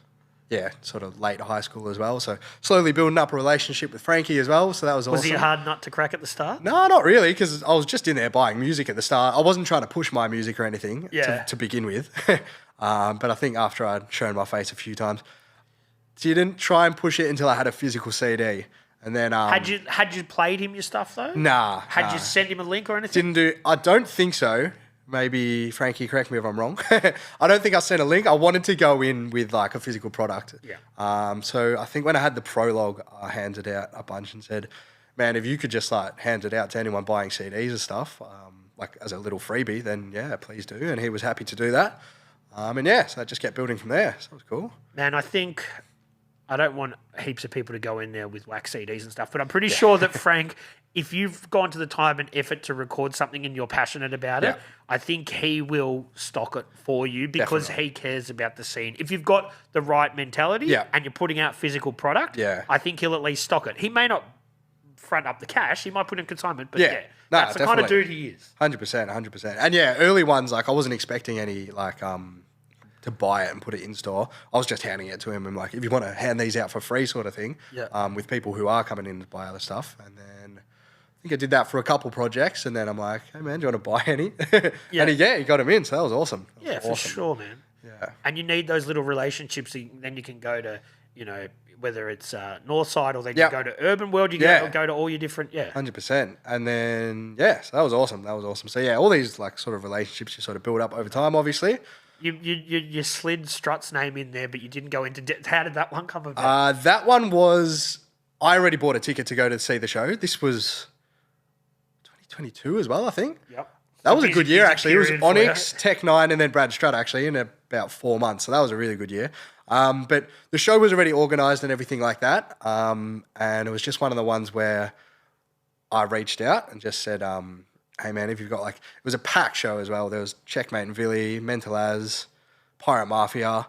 sort of late high school as well. So slowly building up a relationship with Frankie as well. So that was awesome. Was he a hard nut to crack at the start? No, not really, because I was just in there buying music at the start. I wasn't trying to push my music or anything to begin with. But I think after I'd shown my face a few times, didn't try and push it until I had a physical CD. And then had you played him your stuff though? Nah. Had you sent him a link or anything? I don't think so. Maybe Frankie, correct me if I'm wrong. I don't think I sent a link. I wanted to go in with like a physical product. Yeah. So I think when I had the prologue, I handed out a bunch and said, man, if you could just like hand it out to anyone buying CDs and stuff, like as a little freebie, then yeah, please do. And he was happy to do that. And yeah, so I just kept building from there. So it was cool. Man, I don't want heaps of people to go in there with wax CDs and stuff, but I'm pretty sure that Frank, if you've gone to the time and effort to record something and you're passionate about it, I think he will stock it for you because he cares about the scene. If you've got the right mentality and you're putting out physical product, I think he'll at least stock it. He may not front up the cash, he might put in consignment, but that's the kind of dude he is. 100%. And yeah, early ones, like I wasn't expecting any like to buy it and put it in store. I was just handing it to him and like, if you want to hand these out for free sort of thing, with people who are coming in to buy other stuff. And then I think I did that for a couple projects and then I'm like, hey man, do you want to buy any? And he got him in, so that was awesome. For sure, man. Yeah. And you need those little relationships, then you can go to, whether it's Northside or then you go to Urban World, you go to all your different, 100%. And then, so that was awesome. So yeah, all these like sort of relationships you sort of build up over time, obviously. You slid Strut's name in there, but you didn't go into how did that one come about? That one was, I already bought a ticket to go to see the show. This was 2022 as well, I think. Yep. That was a good year, actually. It was Onyx, Tech 9, and then Brad Strutt, actually, in a about 4 months. So that was a really good year. But the show was already organised and everything like that. And it was just one of the ones where I reached out and just said, hey man, if you've got it was a packed show as well. There was Checkmate and Villy, Mental As, Pirate Mafia.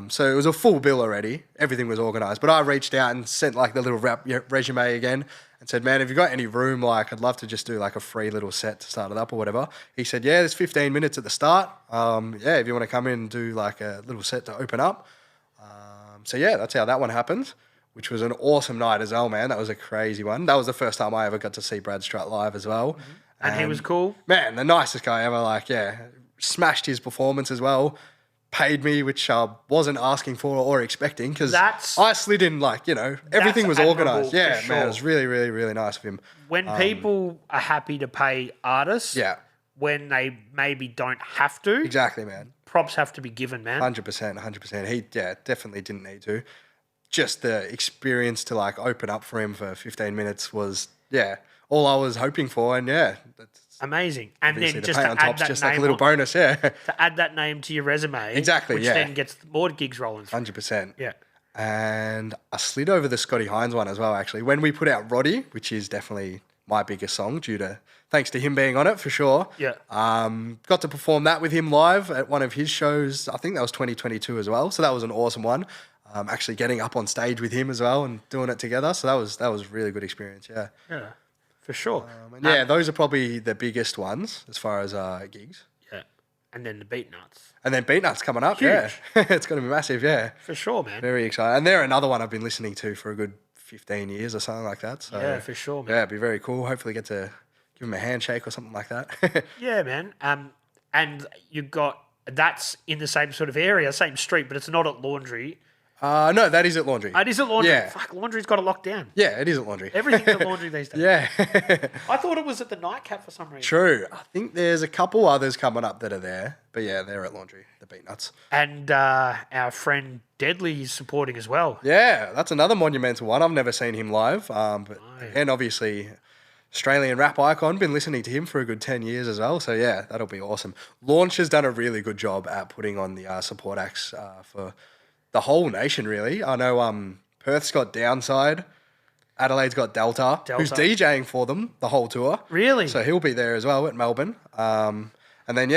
So it was a full bill already. Everything was organised. But I reached out and sent the little rap resume again and said, man, if you got any room, I'd love to just do a free little set to start it up or whatever. He said, yeah, there's 15 minutes at the start. If you want to come in and do a little set to open up. So yeah, that's how that one happened, which was an awesome night as well, man. That was a crazy one. That was the first time I ever got to see Brad Strutt live as well. Mm-hmm. And he was cool? Man, the nicest guy ever. Smashed his performance as well. Paid me, which I wasn't asking for or expecting, because I slid in everything was organised. Yeah, sure. Man, it was really, really, really nice of him. When people are happy to pay artists, when they maybe don't have to. Exactly, man. Props have to be given, man. 100%. He definitely didn't need to. Just the experience to open up for him for 15 minutes was, all I was hoping for. And that's amazing. And then the just pay to on add top's that just name a little bonus, to add that name to your resume. Exactly, which then gets more gigs rolling through. 100%. Yeah. And I slid over the Scotty Hines one as well, actually. When we put out Roddy, which is definitely my biggest song thanks to him being on it for sure. Yeah. Got to perform that with him live at one of his shows. I think that was 2022 as well. So that was an awesome one. Actually getting up on stage with him as well and doing it together. So that was a really good experience. Yeah. Yeah. For sure. Those are probably the biggest ones as far as gigs. Yeah. And then the Beatnuts. And then Beatnuts coming up. Huge. Yeah. It's going to be massive. Yeah. For sure, man. Very excited. And they're another one I've been listening to for a good 15 years or something like that. So yeah, for sure, man. Yeah, it'd be very cool. Hopefully get to give him a handshake or something like that. Yeah, man. And that's in the same sort of area, same street, but it's not at Laundry. No, that is at Laundry. It is at Laundry. Yeah. Fuck, Laundry's got it locked down. Yeah, it is at Laundry. Everything's at Laundry these days. Yeah. I thought it was at the Nightcap for some reason. True. I think there's a couple others coming up that are there. But yeah, they're at Laundry, the Beatnuts. And our friend Dedlee is supporting as well. Yeah, that's another monumental one. I've never seen him live. And obviously, Australian rap icon. Been listening to him for a good 10 years as well. So yeah, that'll be awesome. Launch has done a really good job at putting on the support acts for the whole nation, really. I know Perth's got Downside. Adelaide's got Delta, who's DJing for them the whole tour. Really? So he'll be there as well at Melbourne. And then,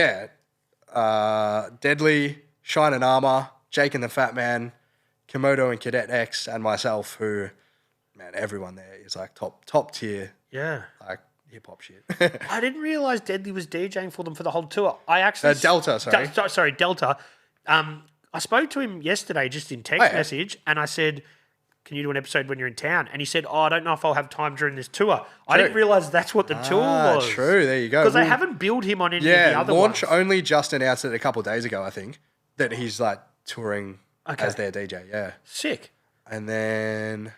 Dedlee, Shynin Armour, Jake and the Fatman, Kmodo and Cadet X, and myself, who, man, everyone there is top tier. Yeah. Hip-hop shit. I didn't realise Dedlee was DJing for them for the whole tour. I actually... Delta, sorry. Sorry, Delta. I spoke to him yesterday just in text message, and I said, can you do an episode when you're in town? And he said, I don't know if I'll have time during this tour. I didn't realise that's what the tour was. True, there you go. Because they haven't billed him on any of the other Launch ones. only just announced it a couple of days ago, I think, that he's touring as their DJ, yeah. Sick. And then...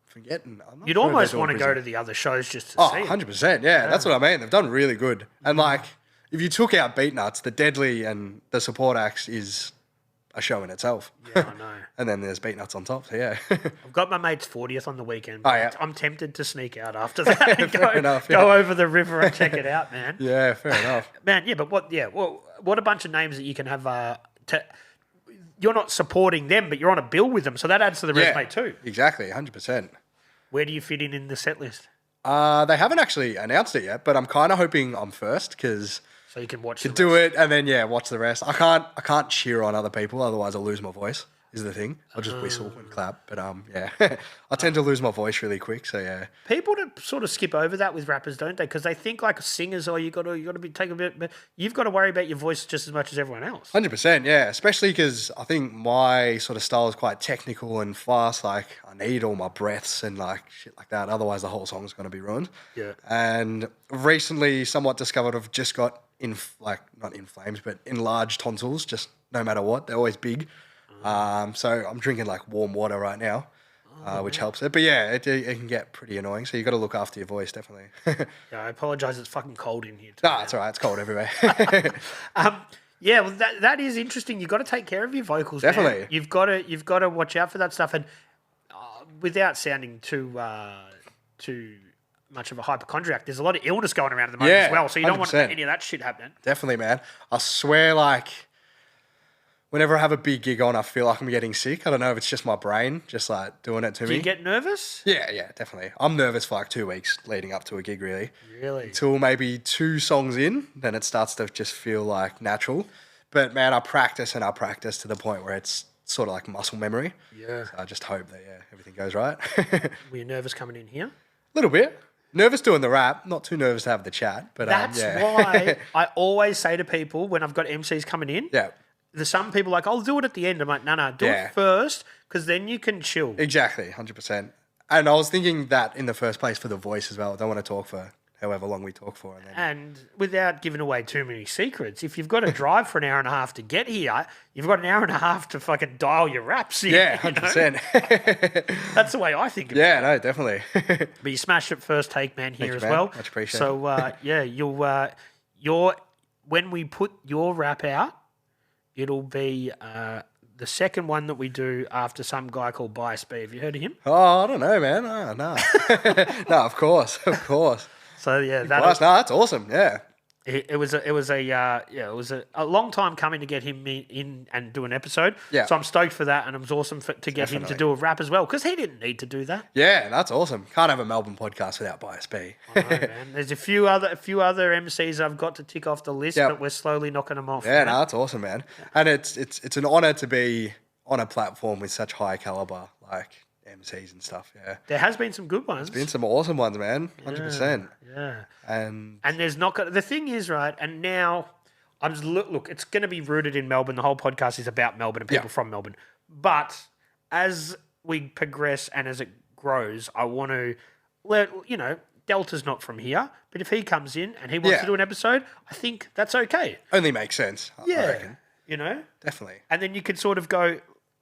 forgetting. You'd almost want to go to the other shows just to see it. 100%, yeah. That's what I mean. They've done really good. And if you took out Beatnuts, the Dedlee and the support acts is a show in itself. Yeah, I know. And then there's Beatnuts on top, so yeah. I've got my mate's 40th on the weekend. Oh, yeah. I'm tempted to sneak out after that and enough, go over the river and check it out, man. Yeah, fair enough. Man, yeah, but what a bunch of names that you can have you're not supporting them, but you're on a bill with them, so that adds to the resume too. Exactly, 100%. Where do you fit in the set list? They haven't actually announced it yet, but I'm kind of hoping I'm first because so you can watch. Do it and then watch the rest. I can't cheer on other people, otherwise I'll lose my voice. Is the thing. I'll just whistle and clap, but I tend to lose my voice really quick. So yeah, people sort of skip over that with rappers, don't they? Because they think like singers, you got to be taking a bit. But you've got to worry about your voice just as much as everyone else. 100%, yeah. Especially because I think my sort of style is quite technical and fast. Like I need all my breaths and shit like that. Otherwise, the whole song's going to be ruined. Yeah. And recently, somewhat discovered I've just got not in flames, but enlarged tonsils. Just no matter what, they're always big. So I'm drinking warm water right now, which helps it. But yeah, it can get pretty annoying. So you got to look after your voice, definitely. Yeah, I apologise. It's fucking cold in here. No, it's all right. It's cold everywhere. Yeah, well, that is interesting. You've got to take care of your vocals. Definitely. Man. You've got to watch out for that stuff, and without sounding too much of a hypochondriac, there's a lot of illness going around at the moment as well. So you don't want any of that shit happening. Definitely, man. I swear, whenever I have a big gig on, I feel like I'm getting sick. I don't know if it's just my brain just like doing it to me. Do you get nervous? Yeah, definitely. I'm nervous for like 2 weeks leading up to a gig, really. Really? Until maybe 2 songs in, then it starts to just feel like natural. But man, I practice to the point where it's sort of like muscle memory. Yeah. So I just hope that, everything goes right. Were you nervous coming in here? A little bit. Nervous doing the rap, not too nervous to have the chat. But That's why I always say to people when I've got MCs coming in, yeah. there's some people like, I'll do it at the end. I'm like, no, do it first because then you can chill. Exactly, 100%. And I was thinking that in the first place for the voice as well. I don't want to talk for however long we talk for. And without giving away too many secrets, if you've got to drive for an hour and a half to get here, you've got an hour and a half to fucking dial your raps in. Yeah, 100%. That's the way I think of it. Yeah, no, definitely. But you smashed it first take, man, here as well. Much appreciated. So, when we put your rap out, it'll be the second one that we do after some guy called Bias B. Have you heard of him? Oh, I don't know, man. Oh, no. No, of course. So yeah, that's awesome. Yeah. It was a long time coming to get him in and do an episode. Yeah. So I'm stoked for that, and it was awesome to get him to do a rap as well because he didn't need to do that. Yeah, that's awesome. Can't have a Melbourne podcast without Bias B. I know, man. There's a few other MCs I've got to tick off the list, but we're slowly knocking them off. Yeah, no, that's awesome, man. And it's an honor to be on a platform with such high caliber like MCs and stuff. Yeah, there has been some good ones. There's been some awesome ones, man. 100%. Yeah. And there's not got the thing is right. And now I'm just look. It's going to be rooted in Melbourne. The whole podcast is about Melbourne and people from Melbourne. But as we progress and as it grows, I want to let Delta's not from here, but if he comes in and he wants to do an episode, I think that's okay. Only makes sense. I reckon. Definitely. And then you can sort of go.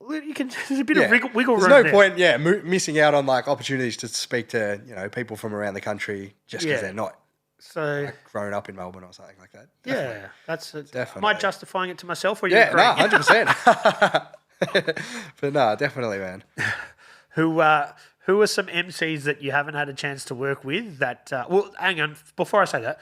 There's a bit of wiggle room. There's no point, missing out on like opportunities to speak to people from around the country just because they're not grown up in Melbourne or something like that. Definitely. Yeah, that's definitely. Am I justifying it to myself or you? Yeah, no, 100%. But no, definitely, man. Who are some MCs that you haven't had a chance to work with? That hang on, before I say that,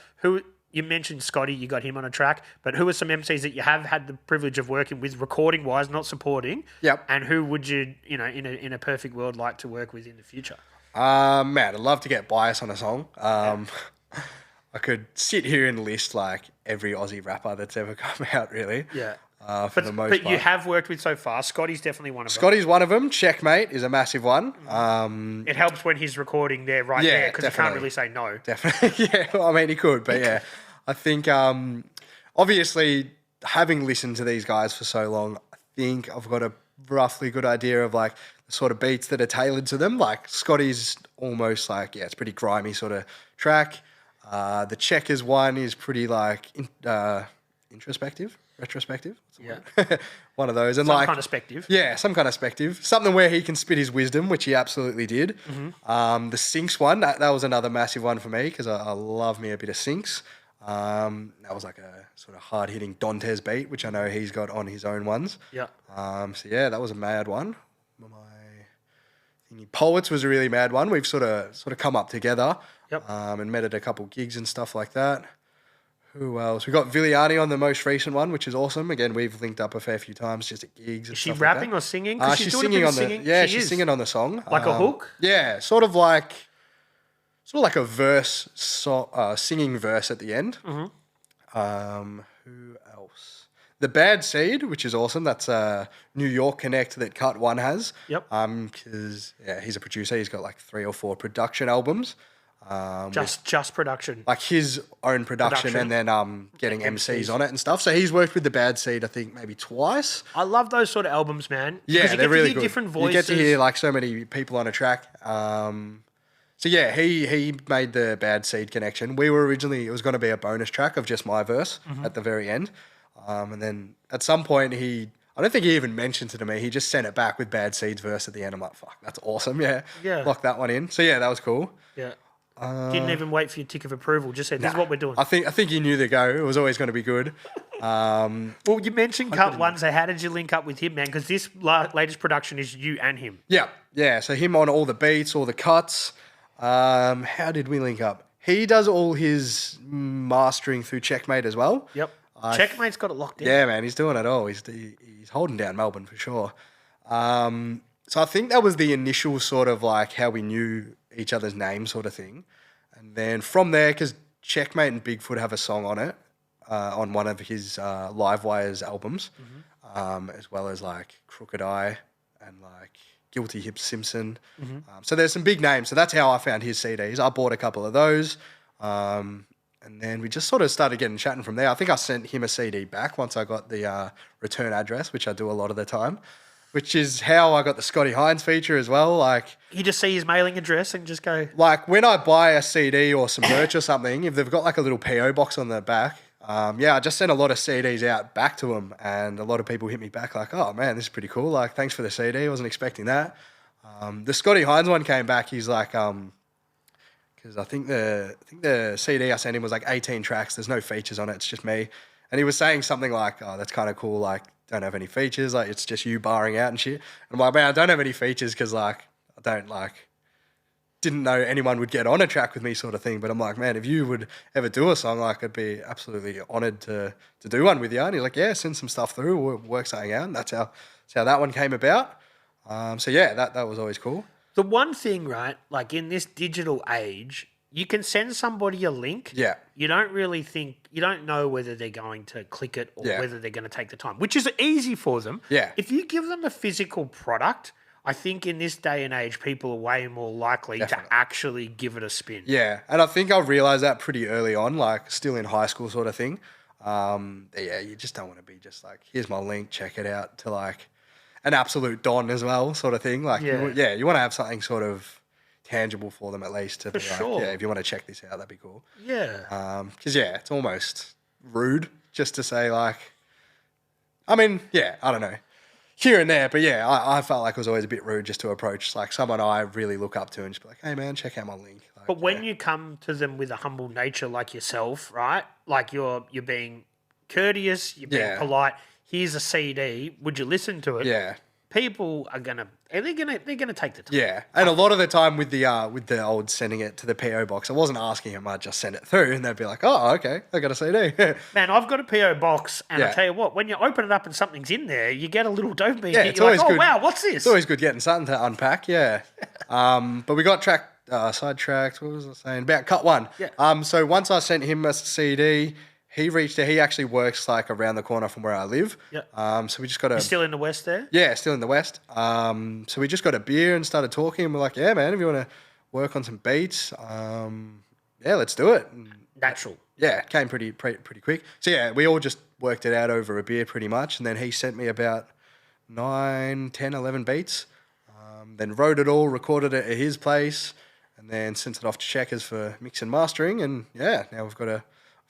you mentioned Scotty, you got him on a track, but who are some MCs that you have had the privilege of working with, recording wise, not supporting? Yep. And who would you, in a perfect world, like to work with in the future? Man, I'd love to get Bias on a song. I could sit here and list like every Aussie rapper that's ever come out, really. Yeah. For the most part. But you have worked with so far. Scotty's definitely one of them. Scotty's one of them. Checkmate is a massive one. It helps when he's recording there there because he can't really say no. Definitely. Yeah, well, I mean, he could, but yeah. I think, obviously, having listened to these guys for so long, I think I've got a roughly good idea of like the sort of beats that are tailored to them. Like Scotty's almost like, it's pretty grimy sort of track. The Checkers one is pretty like retrospective. Yeah. One of those. And some kind of spective. Yeah, some kind of spective. Something where he can spit his wisdom, which he absolutely did. Mm-hmm. The Sinks one, that was another massive one for me because I love me a bit of Sinks. That was like a sort of hard-hitting Dantes beat, which I know he's got on his own ones. Yeah. So yeah, that was a mad one. Poets was a really mad one. We've sort of come up together. Yep. And met at a couple gigs and stuff like that. Who else? We got Villiani on the most recent one, which is awesome. Again, we've linked up a fair few times just at gigs. Is she rapping or singing? She's singing on the. Yeah, she's singing on the song. Like a hook. Yeah, sort of like a verse, singing verse at the end. Mm-hmm. Who else? The Bad Seed, which is awesome. That's a New York connect that Kut One has. Yep. Because he's a producer. He's got like 3 or 4 production albums. Just production. Like his own production. And then getting MCs on it and stuff. So he's worked with the Bad Seed, I think, maybe twice. I love those sort of albums, man. Yeah, they're really good. Different voices. You get to hear like so many people on a track. So yeah, he made the Bad Seed connection. We were originally, it was going to be a bonus track of just my verse at the very end. And then at some point I don't think he even mentioned it to me. He just sent it back with Bad Seed's verse at the end. I'm like, fuck, that's awesome. Yeah. Lock that one in. So yeah, that was cool. Yeah. Didn't even wait for your tick of approval. Just said, this is what we're doing. I think he knew the go. It was always going to be good. Well, you mentioned Kut One. So how did you link up with him, man? Because this latest production is you and him. Yeah. Yeah. So him on all the beats, all the cuts. How did we link up? He does all his mastering through Checkmate as well. Yep. Checkmate's got it locked in. Yeah, man, he's doing it all. He's holding down Melbourne for sure. So I think that was the initial sort of like how we knew each other's names sort of thing. And then from there, because Checkmate and Bigfoot have a song on it, on one of his Live Wires albums, as well as like Crooked Eye and like Guilty Hip Simpson. So there's some big names. So that's how I found his CDs. I bought a couple of those. And then we just sort of started getting chatting from there. I think I sent him a CD back once I got the return address, which I do a lot of the time, which is how I got the Scotty Hines feature as well. Like, you just see his mailing address and just go... Like, when I buy a CD or some merch or something, if they've got like a little PO box on the back, I just send a lot of CDs out back to them, and a lot of people hit me back like, oh, man, this is pretty cool. Like, thanks for the CD. I wasn't expecting that. The Scotty Hines one came back. He's like... because I think the CD I sent him was like 18 tracks. There's no features on it. It's just me. And he was saying something like, oh, that's kind of cool. Like, don't have any features. Like, it's just you barring out and shit. And I'm like, man, I don't have any features because, like, I don't, like, didn't know anyone would get on a track with me sort of thing. But I'm like, man, if you would ever do a song, like, I'd be absolutely honoured to do one with you. And he's like, yeah, send some stuff through. We'll work something out. And that's how that one came about. So, yeah, that was always cool. The one thing, right, like in this digital age, you can send somebody a link. Yeah. You don't know whether they're going to click it or whether they're going to take the time, which is easy for them. Yeah. If you give them a physical product, I think in this day and age, people are way more likely to actually give it a spin. Yeah. And I think I realised that pretty early on, like still in high school sort of thing. You just don't want to be just like, here's my link, check it out, to like... an absolute don as well, sort of thing. Like, you want to have something sort of tangible for them at least to be like, yeah, if you want to check this out, that'd be cool. Yeah. Because, it's almost rude just to say like, I mean, I don't know, here and there, but I felt like it was always a bit rude just to approach like someone I really look up to and just be like, hey man, check out my link. Like, but when you come to them with a humble nature like yourself, right? Like you're being courteous, you're being polite. Here's a CD. Would you listen to it? Yeah. People are they're gonna take the time. Yeah, and a lot of the time with the old sending it to the PO box, I wasn't asking them. I'd just send it through, and they'd be like, "Oh, okay, I got a CD." Man, I've got a PO box, and I tell you what, when you open it up and something's in there, you get a little dopamine. Yeah, it's always good. Oh wow, what's this? It's always good getting something to unpack. Yeah. But we got sidetracked. What was I saying about Kut One? Yeah. So once I sent him a CD. He reached out. He actually works like around the corner from where I live. Yeah. So we just got a... You're still in the West there? Yeah, still in the West. So we just got a beer and started talking. And we're like, yeah, man, if you want to work on some beats, let's do it. And Natural. yeah, it came pretty quick. So yeah, we all just worked it out over a beer pretty much. And then he sent me about 9, 10, 11 beats. Then wrote it all, recorded it at his place, and then sent it off to Checkers for mix and mastering. And yeah, now we've got a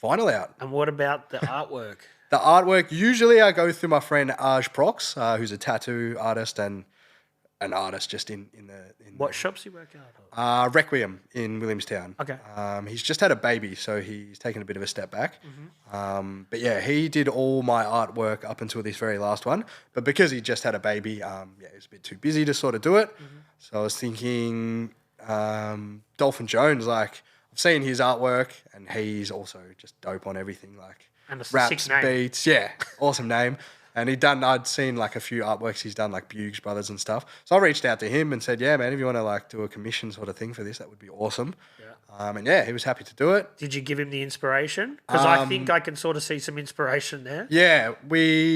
vinyl out. And what about the artwork? The artwork, usually I go through my friend Aj Prox, who's a tattoo artist and an artist just in what shops do you work out of? Requiem in Williamstown. Okay. He's just had a baby, so he's taken a bit of a step back. But yeah, he did all my artwork up until this very last one. But because he just had a baby, he was a bit too busy to sort of do it. So I was thinking Dolphin Jones, like... I've seen his artwork, and he's also just dope on everything, like and a raps, beats, awesome name. And I'd seen like a few artworks he's done, like Buges Brothers and stuff. So I reached out to him and said, yeah, man, if you want to like do a commission sort of thing for this, that would be awesome. And he was happy to do it. Did you give him the inspiration? Because I think I can sort of see some inspiration there. Yeah,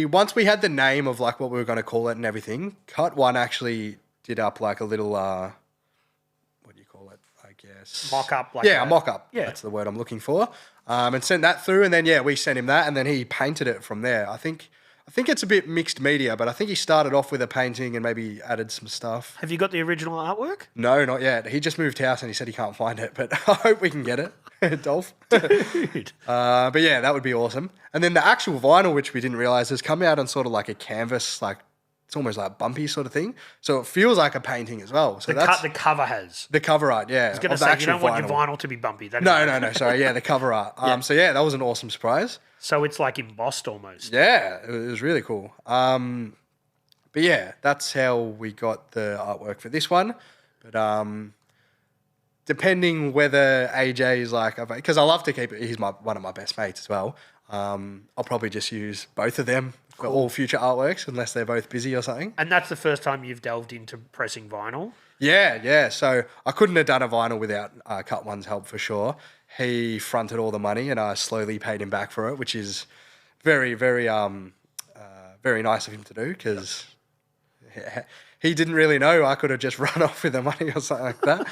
once we had the name of like what we were going to call it and everything, Kut One actually did up like a little guess. Mock-up. A mock-up. Yeah. That's the word I'm looking for. And sent that through, and then, we sent him that, and then he painted it from there. I think it's a bit mixed media, but I think he started off with a painting and maybe added some stuff. Have you got the original artwork? No, not yet. He just moved house, and he said he can't find it, but I hope we can get it, Dolph. Dude. But yeah, that would be awesome. And then the actual vinyl, which we didn't realise, has come out on sort of like a canvas, like, it's almost like bumpy sort of thing. So it feels like a painting as well. So the cover has. The cover art, yeah. I was going to say, you don't want your vinyl to be bumpy. No, sorry. Yeah, the cover art. So yeah, that was an awesome surprise. So it's like embossed almost. Yeah, it was really cool. But yeah, that's how we got the artwork for this one. But depending whether AJ is like, because I love to keep it, he's one of my best mates as well. I'll probably just use both of them for all future artworks unless they're both busy or something. And that's the first time you've delved into pressing vinyl? Yeah. So I couldn't have done a vinyl without Kut One's help for sure. He fronted all the money and I slowly paid him back for it, which is very, very, very nice of him to do because he didn't really know I could have just run off with the money or something like that.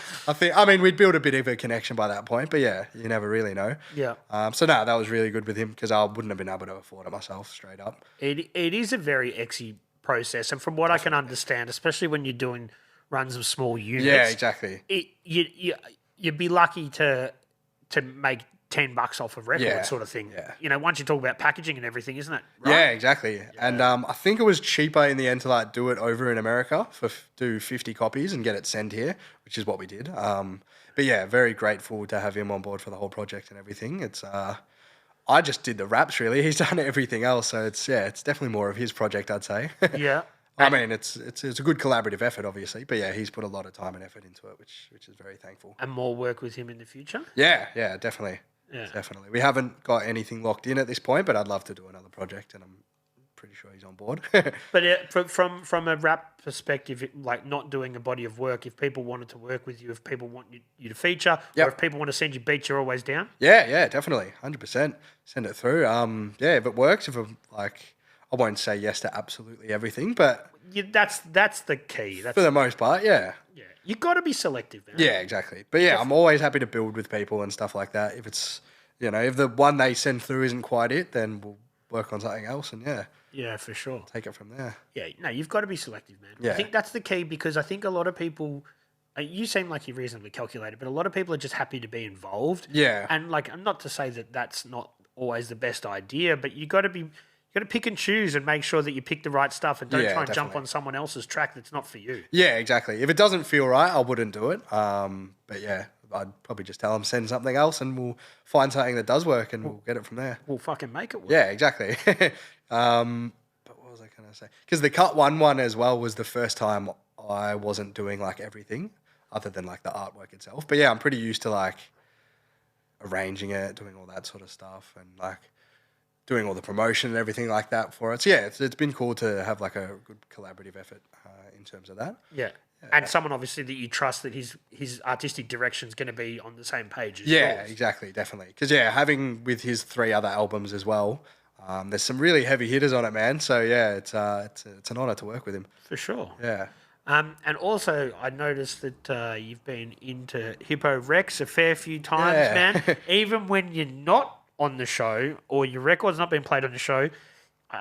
I mean, we'd built a bit of a connection by that point, but yeah, you never really know. Yeah. So no, that was really good with him because I wouldn't have been able to afford it myself straight up. It is a very exy process. And from what I can understand, especially when you're doing runs of small units. Yeah, exactly. You'd be lucky to make $10 off a record sort of thing. Yeah. You know, once you talk about packaging and everything, isn't it? Right? Yeah, exactly. Yeah. And I think it was cheaper in the end to like do it over in America do 50 copies and get it sent here, which is what we did. But yeah, very grateful to have him on board for the whole project and everything. It's I just did the raps really. He's done everything else, so it's definitely more of his project, I'd say. Yeah. I mean, it's a good collaborative effort, obviously, but yeah, he's put a lot of time and effort into it, which is very thankful. And more work with him in the future? Yeah, definitely. Yeah. Definitely. We haven't got anything locked in at this point, but I'd love to do another project, and I'm pretty sure he's on board. But from a rap perspective, like not doing a body of work, if people wanted to work with you, if people want you to feature, or if people want to send you beats, you're always down? Yeah, definitely. 100%. Send it through. If it works, I won't say yes to absolutely everything, but that's the key. For the most part, yeah. Yeah, you got to be selective, man. Yeah, exactly. But yeah, I'm always happy to build with people and stuff like that. If it's, if the one they send through isn't quite it, then we'll work on something else and yeah, for sure. Take it from there. Yeah, no, you've got to be selective, man. Yeah. I think that's the key because I think a lot of people. You seem like you're reasonably calculated, but a lot of people are just happy to be involved. Yeah. And like, not to say that that's not always the best idea, but you got to pick and choose and make sure that you pick the right stuff and don't try and jump on someone else's track that's not for you. Yeah, exactly. If it doesn't feel right, I wouldn't do it. But yeah, I'd probably just tell them send something else and we'll find something that does work and we'll get it from there. We'll fucking make it work. Yeah, exactly. But what was I going to say? Because the Kut one as well was the first time I wasn't doing like everything other than like the artwork itself. But yeah, I'm pretty used to like arranging it, doing all that sort of stuff and like doing all the promotion and everything like that for it. So yeah, it's been cool to have like a good collaborative effort in terms of that. Yeah. And someone obviously that you trust that his artistic direction is going to be on the same page as yours. yours. Exactly, definitely. Because having with his 3 other albums as well, there's some really heavy hitters on it, man. So yeah, it's an honor to work with him. For sure. Yeah. And also, I noticed that you've been into Hippo Rex a fair few times, man. Even when you're not on the show or your record's not being played on the show,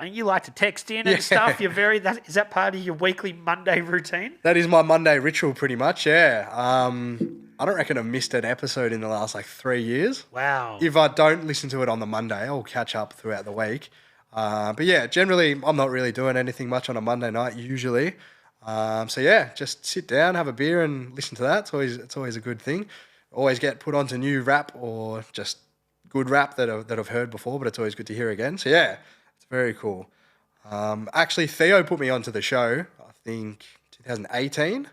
you like to text in and stuff. You're is that part of your weekly Monday routine? That is my Monday ritual pretty much, yeah. I don't reckon I've missed an episode in the last 3 years. Wow. If I don't listen to it on the Monday, I'll catch up throughout the week. But yeah, generally I'm not really doing anything much on a Monday night usually. So yeah, just sit down, have a beer and listen to that. It's always a good thing. Always get put onto new rap or just good rap that I've heard before, but it's always good to hear again. So yeah, it's very cool. Actually, Theo put me onto the show, I think 2018.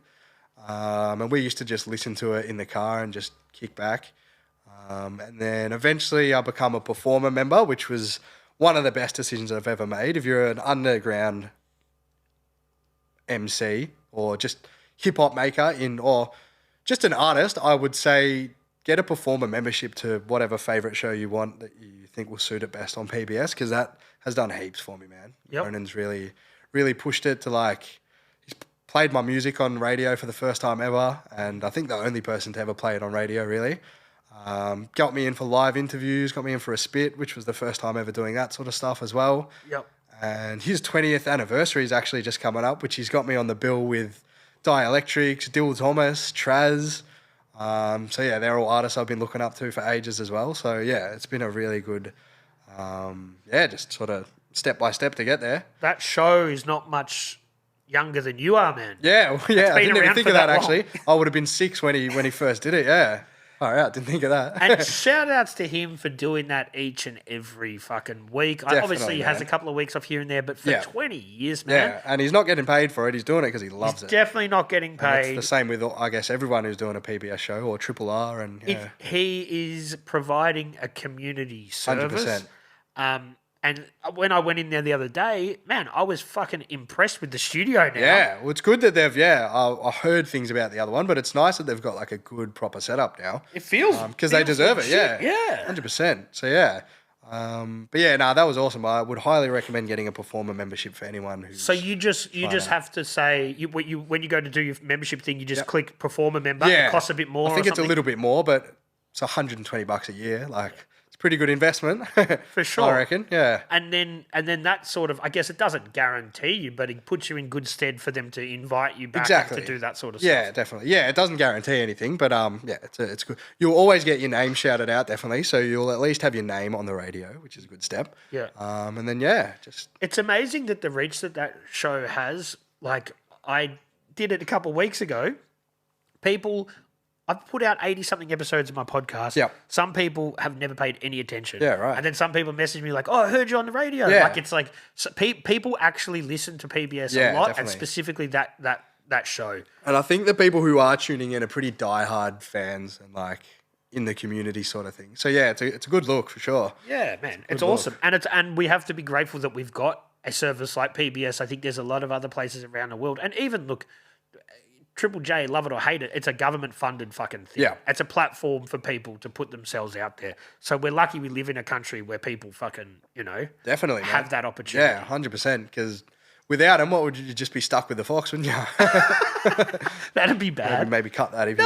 And we used to just listen to it in the car and just kick back. And then eventually I become a performer member, which was one of the best decisions I've ever made. If you're an underground MC or just hip hop maker or just an artist, I would say get a performer membership to whatever favorite show you want that you think will suit it best on PBS because that has done heaps for me, man. Yep. Ronan's really, really pushed it to he's played my music on radio for the first time ever and I think the only person to ever play it on radio really. Got me in for live interviews, got me in for a spit, which was the first time ever doing that sort of stuff as well. Yep. And his 20th anniversary is actually just coming up, which he's got me on the bill with Dielectrics, Dill Thomas, Traz. So yeah, they're all artists I've been looking up to for ages as well. So yeah, it's been a really good, just sort of step by step to get there. That show is not much younger than you are, man. Yeah, I didn't even think of that actually. I would have been 6 when he first did it. Yeah. All right, didn't think of that. And shout outs to him for doing that each and every fucking week. Obviously, he has a couple of weeks off here and there, but for 20 years, man. Yeah, and he's not getting paid for it. He's doing it because he loves it. Definitely not getting paid. And it's the same with, I guess, everyone who's doing a PBS show or Triple R. And he is providing a community service. 100%. And when I went in there the other day, man, I was fucking impressed with the studio now. Yeah, well, it's good that they've, I heard things about the other one, but it's nice that they've got like a good proper setup now. It feels... Because they deserve it, legit, yeah. 100%. So, yeah. But yeah, that was awesome. I would highly recommend getting a performer membership for anyone who's... So you just have to say, when you go to do your membership thing, you just click performer member. Yeah. It costs a bit more. I think it's a little bit more, but it's $120 a year. Like... Pretty good investment. For sure. I reckon, yeah. And then that sort of, I guess it doesn't guarantee you, but it puts you in good stead for them to invite you back to do that sort of stuff. Yeah, definitely. Yeah, it doesn't guarantee anything, but it's good. You'll always get your name shouted out, definitely, so you'll at least have your name on the radio, which is a good step. Yeah. And then, just... It's amazing that the reach that show has. Like, I did it a couple of weeks ago. I've put out 80-something episodes of my podcast. Yeah. Some people have never paid any attention. Yeah, right. And then some people message me like, oh, I heard you on the radio. Yeah. Like, it's like people actually listen to PBS a lot, and specifically that show. And I think the people who are tuning in are pretty diehard fans and like in the community sort of thing. So, yeah, it's a good look for sure. Yeah, man. It's awesome. And we have to be grateful that we've got a service like PBS. I think there's a lot of other places around the world. And even, look... Triple J, love it or hate it, it's a government-funded fucking thing. Yeah. It's a platform for people to put themselves out there. So we're lucky we live in a country where people fucking, definitely have that opportunity. Yeah, 100%. Because without them, what would you just be stuck with the Fox, wouldn't you? That'd be bad. Maybe cut that if No,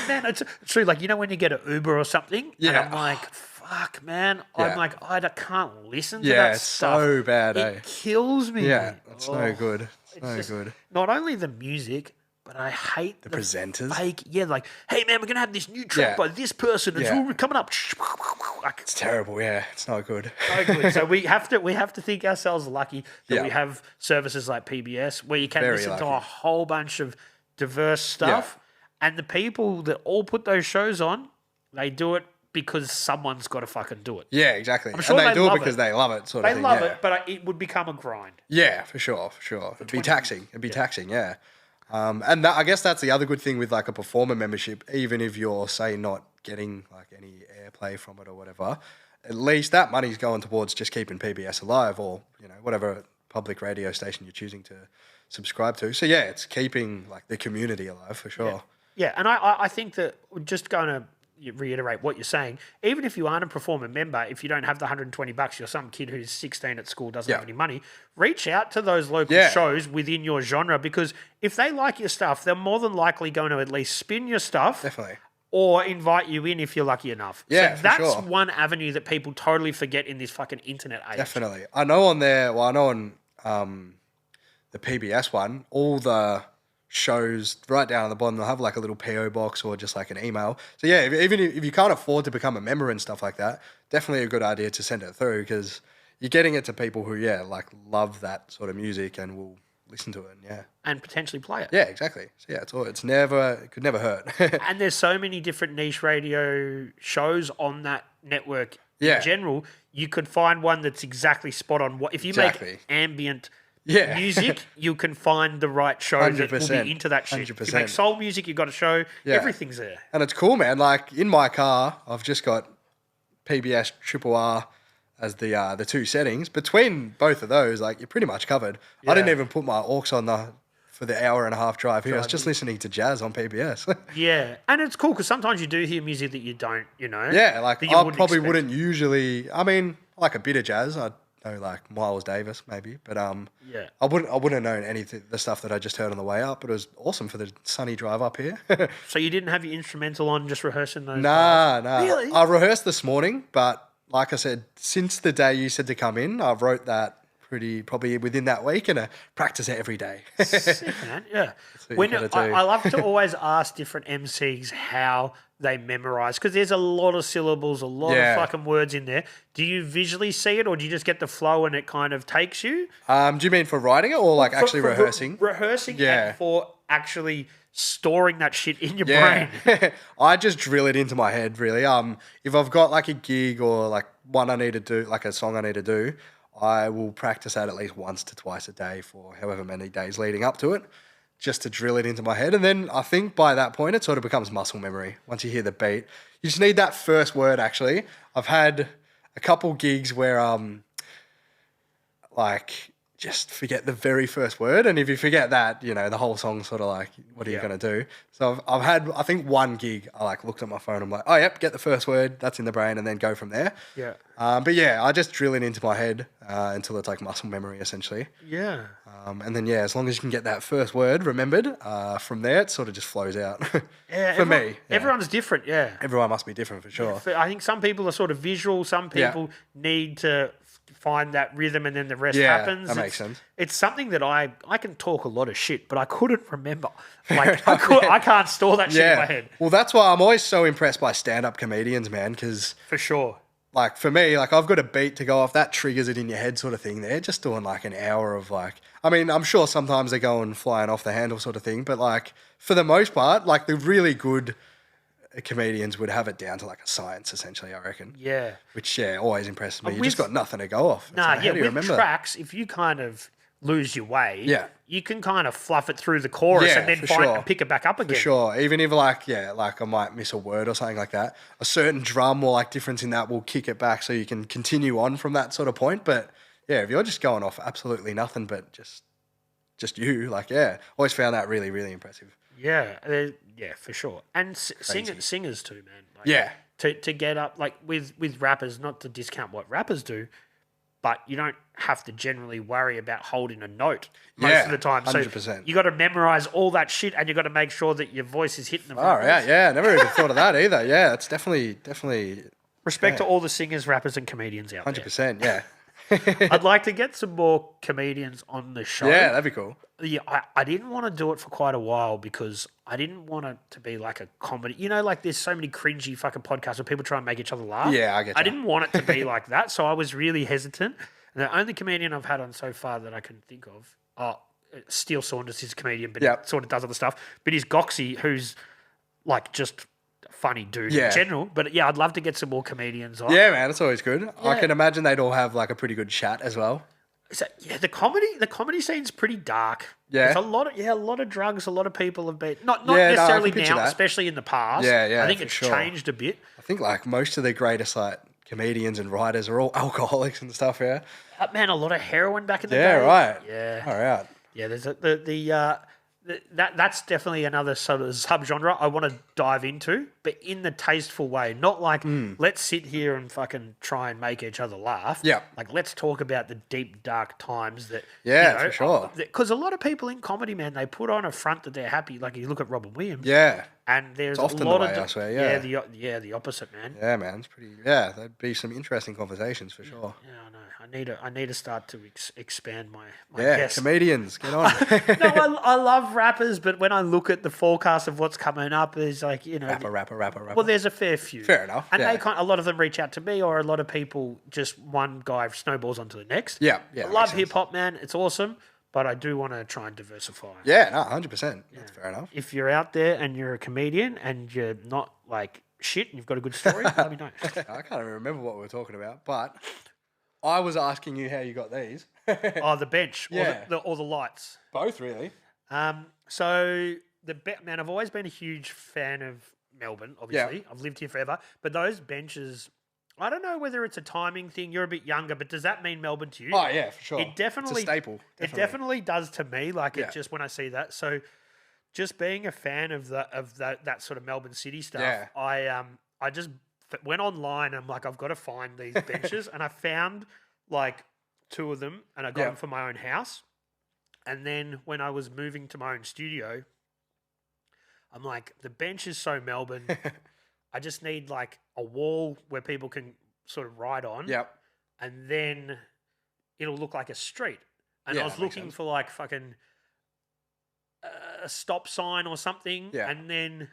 man. It's true. Like, when you get an Uber or something, and I'm like, fuck, man. Yeah. I'm like, I can't listen to that stuff. Yeah, it's so bad, It kills me. Yeah, it's no good. It's no good. Not only the music... But I hate the presenters. Fake, like, hey man, we're gonna have this new track by this person. It's coming up. It's terrible. Yeah, it's not good. No good. So we have to think ourselves lucky that we have services like PBS where you can listen to a whole bunch of diverse stuff, and the people that all put those shows on, they do it because someone's got to fucking do it. Yeah, exactly. I'm sure and they do it because they love it, sort of thing. They love it, but it would become a grind. Yeah, for sure. It'd be taxing. Yeah. And I guess that's the other good thing with like a performer membership, even if you're, say, not getting like any airplay from it or whatever, at least that money's going towards just keeping PBS alive or, whatever public radio station you're choosing to subscribe to. So, yeah, it's keeping like the community alive for sure. Yeah, and I think that we're just going to reiterate what you're saying. Even if you aren't a performer member, if you don't have the $120, you're some kid who's 16 at school, doesn't have any money, reach out to those local shows within your genre, because if they like your stuff, they're more than likely going to at least spin your stuff. Definitely. Or invite you in if you're lucky enough. Yeah, so that's one avenue that people totally forget in this fucking internet age. Definitely. I know on the PBS one, all the shows right down at the bottom, they'll have like a little PO box or just like an email. So yeah, even if you can't afford to become a member and stuff like that, definitely a good idea to send it through, because you're getting it to people who like love that sort of music and will listen to it and potentially play it. Yeah, exactly. So yeah, it could never hurt. And there's so many different niche radio shows on that network in general. You could find one that's exactly spot on. If you make ambient music, you can find the right show 100%, that will be into that shit. 100%. If you make soul music, you've got a show. Everything's there. And it's cool, man. Like in my car, I've just got PBS Triple R as the two settings. Between both of those, like, you're pretty much covered. I didn't even put my aux on for the hour and a half drive here. I was just listening to jazz on PBS. Yeah. And it's cool because sometimes you do hear music that you don't, Yeah, like I probably wouldn't usually, I mean, like a bit of jazz. I know like Miles Davis maybe, but I wouldn't have known anything, the stuff that I just heard on the way up, but it was awesome for the sunny drive up here. So you didn't have your instrumental on, just rehearsing those? Nah. Really? I rehearsed this morning, but like I said, since the day you said to come in, I wrote that probably within that week, and I practice it every day. Sick, man. Yeah. I love to always ask different MCs how they memorize, because there's a lot of syllables, a lot of fucking words in there. Do you visually see it, or do you just get the flow and it kind of takes you? Do you mean for writing it, or like actually rehearsing? Rehearsing, and for actually storing that shit in your brain. I just drill it into my head, really. If I've got like a gig or like one I need to do, like a song I need to do, I will practice that at least once to twice a day for however many days leading up to it, just to drill it into my head. And then I think by that point, it sort of becomes muscle memory. Once you hear the beat, you just need that first word, actually. I've had a couple gigs where like just forget the very first word, and if you forget that, you know, the whole song's sort of like, what are you gonna do? So I've had, I think, one gig. I like looked at my phone. I'm like, oh yep, get the first word, that's in the brain, and then go from there. Yeah. But yeah, I just drill it into my head until it's like muscle memory, essentially. Yeah. And then yeah, as long as you can get that first word remembered, from there it sort of just flows out. Yeah, For me, yeah. everyone's different. Yeah. Everyone must be different for sure. I think some people are sort of visual. Some people need to find that rhythm, and then the rest happens. That makes sense. It's something that I can talk a lot of shit, but I couldn't remember. Like I can't store that shit in my head. Well, that's why I'm always so impressed by stand-up comedians, man, because For sure. like for me, like I've got a beat to go off, that triggers it in your head sort of thing. They're just doing like an hour of like, I mean, I'm sure sometimes they're going flying off the handle sort of thing, but like for the most part, like the really good comedians would have it down to like a science, essentially, I reckon. Yeah. Which, always impresses me. You just got nothing to go off. It's Nah, like, how do you with remember tracks, if you kind of lose your way, Yeah. you can kind of fluff it through the chorus Yeah, and then for find sure. and pick it back up again. For sure. Even if like I might miss a word or something like that, a certain drum or like difference in that will kick it back so you can continue on from that sort of point. But yeah, if you're just going off absolutely nothing but just you, like, always found that really, really impressive. Yeah, yeah, for sure. And singers too, man. Like, Yeah. To get up, like with rappers, not to discount what rappers do, but you don't have to generally worry about holding a note most of the time. 100%. So you got to memorize all that shit, and you got to make sure that your voice is hitting the front. Oh, yeah. Never even thought of that either. Yeah, it's definitely Respect to all the singers, rappers, and comedians out 100%. Yeah. there. I'd like to get some more comedians on the show. Yeah, that'd be cool. Yeah, I didn't want to do it for quite a while because I didn't want it to be like a comedy. You know, like there's so many cringy fucking podcasts where people try and make each other laugh. Yeah, I get I you. didn't want it to be like that, so I was really hesitant. And the only comedian I've had on so far that I can think of, Steele Saunders is a comedian, but he sort of does other stuff. But he's Goxie, who's like just a funny dude in general. But yeah, I'd love to get some more comedians on. Yeah, man, it's always good. Yeah. I can imagine they'd all have like a pretty good chat as well. So, yeah, the comedy scene's pretty dark. Yeah. It's a lot of drugs. A lot of people have been not Yeah, no, I necessarily can picture now, that. especially in the past. Yeah, I think for it's sure. changed a bit. I think like most of the greatest like comedians and writers are all alcoholics and stuff. Yeah. Man, a lot of heroin back in the day. Yeah. Right. Yeah. All right. Yeah, there's that's definitely another sort of subgenre I want to dive into, but in the tasteful way, not like let's sit here and fucking try and make each other laugh. Yeah. Like let's talk about the deep dark times that Yeah, for sure. Because a lot of people in comedy, man, they put on a front that they're happy. Like you look at Robin Williams, Yeah. and there's It's often a lot the way, of I swear, yeah. the opposite, man. Yeah, man. It's pretty. Yeah, that'd be some interesting conversations for sure. Yeah, I know. I need to start to expand my Yeah, guests. comedians, get on. No, I love rappers, but when I look at the forecast of what's coming up, there's like, you know... rapper. Well, there's a fair few. Fair enough, And yeah. a lot of them reach out to me, or a lot of people, just one guy snowballs onto the next. Yeah, I makes love sense. hip-hop, man. It's awesome, but I do want to try and diversify. Yeah, no, 100%. That's fair enough. If you're out there and you're a comedian and you're not like shit and you've got a good story, let me know. I can't even remember what we were talking about, but I was asking you how you got these. Oh, the bench Yeah. or the lights. Both, really. So man, I've always been a huge fan of Melbourne. Obviously, I've lived here forever. But those benches, I don't know whether it's a timing thing. You're a bit younger, but does that mean Melbourne to you? Oh, yeah, for sure. It definitely It's a staple. It definitely does to me. Like Yeah. it just when I see that. So just being a fan of that sort of Melbourne City stuff, Yeah. I just went online. I'm like, I've got to find these benches, and I found like two of them, and I got them for my own house. And then when I was moving to my own studio, I'm like, the bench is so Melbourne. I just need like a wall where people can sort of ride on. Yep. And then it'll look like a street. And I was that makes looking sense. for like fucking a stop sign or something. Yeah. And then